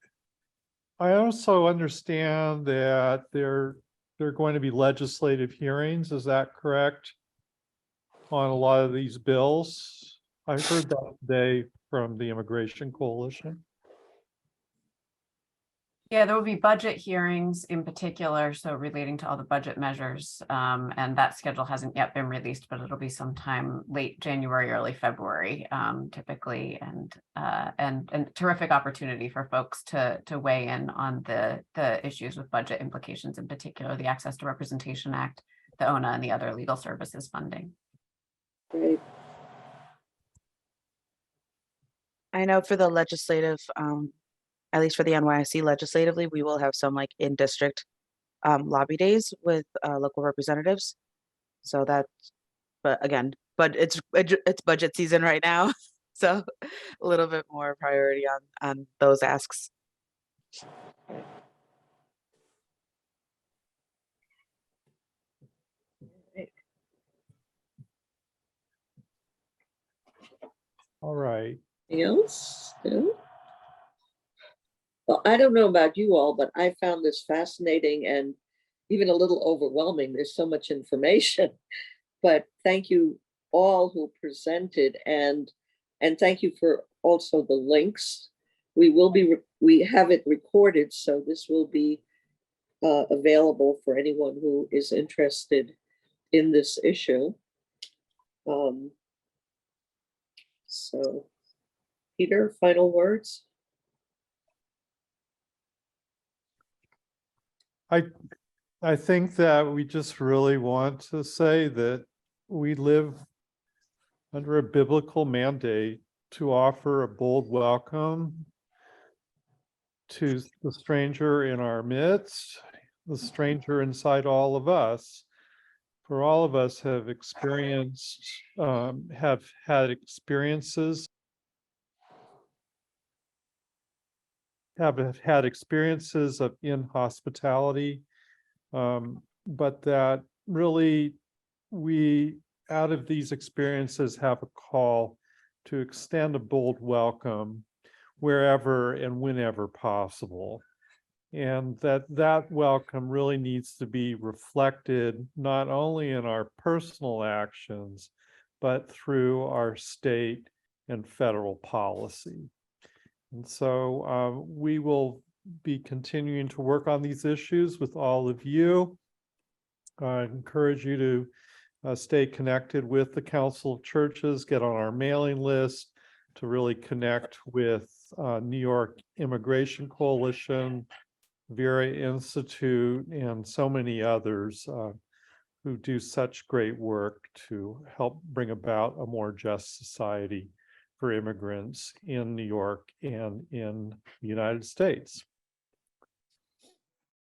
I also understand that there are going to be legislative hearings. Is that correct? On a lot of these bills. I heard that today from the Immigration Coalition. Yeah, there will be budget hearings in particular, so relating to all the budget measures. And that schedule hasn't yet been released, but it'll be sometime late January, early February, typically, and terrific opportunity for folks to weigh in on the issues with budget implications, in particular, the Access to Representation Act, the ONA, and the other legal services funding. Great. I know for the legislative, at least for the NYSC legislatively, we will have some like in-district lobby days with local representatives. So that's, but it's budget season right now. So a little bit more priority on those asks. All right. Anything else? No? Well, I don't know about you all, but I found this fascinating and even a little overwhelming. There's so much information, but thank you all who presented, and thank you for also the links. We have it recorded, so this will be available for anyone who is interested in this issue. So, Peter, final words? I think that we just really want to say that we live under a biblical mandate to offer a bold welcome to the stranger in our midst, the stranger inside all of us. For all of us have experienced, have had experiences, of inhospitality, but that really we, out of these experiences, have a call to extend a bold welcome wherever and whenever possible. And that welcome really needs to be reflected not only in our personal actions, but through our state and federal policy. And so we will be continuing to work on these issues with all of you. I encourage you to stay connected with the Council of Churches, get on our mailing list to really connect with New York Immigration Coalition, Vera Institute, and so many others who do such great work to help bring about a more just society for immigrants in New York and in the United States.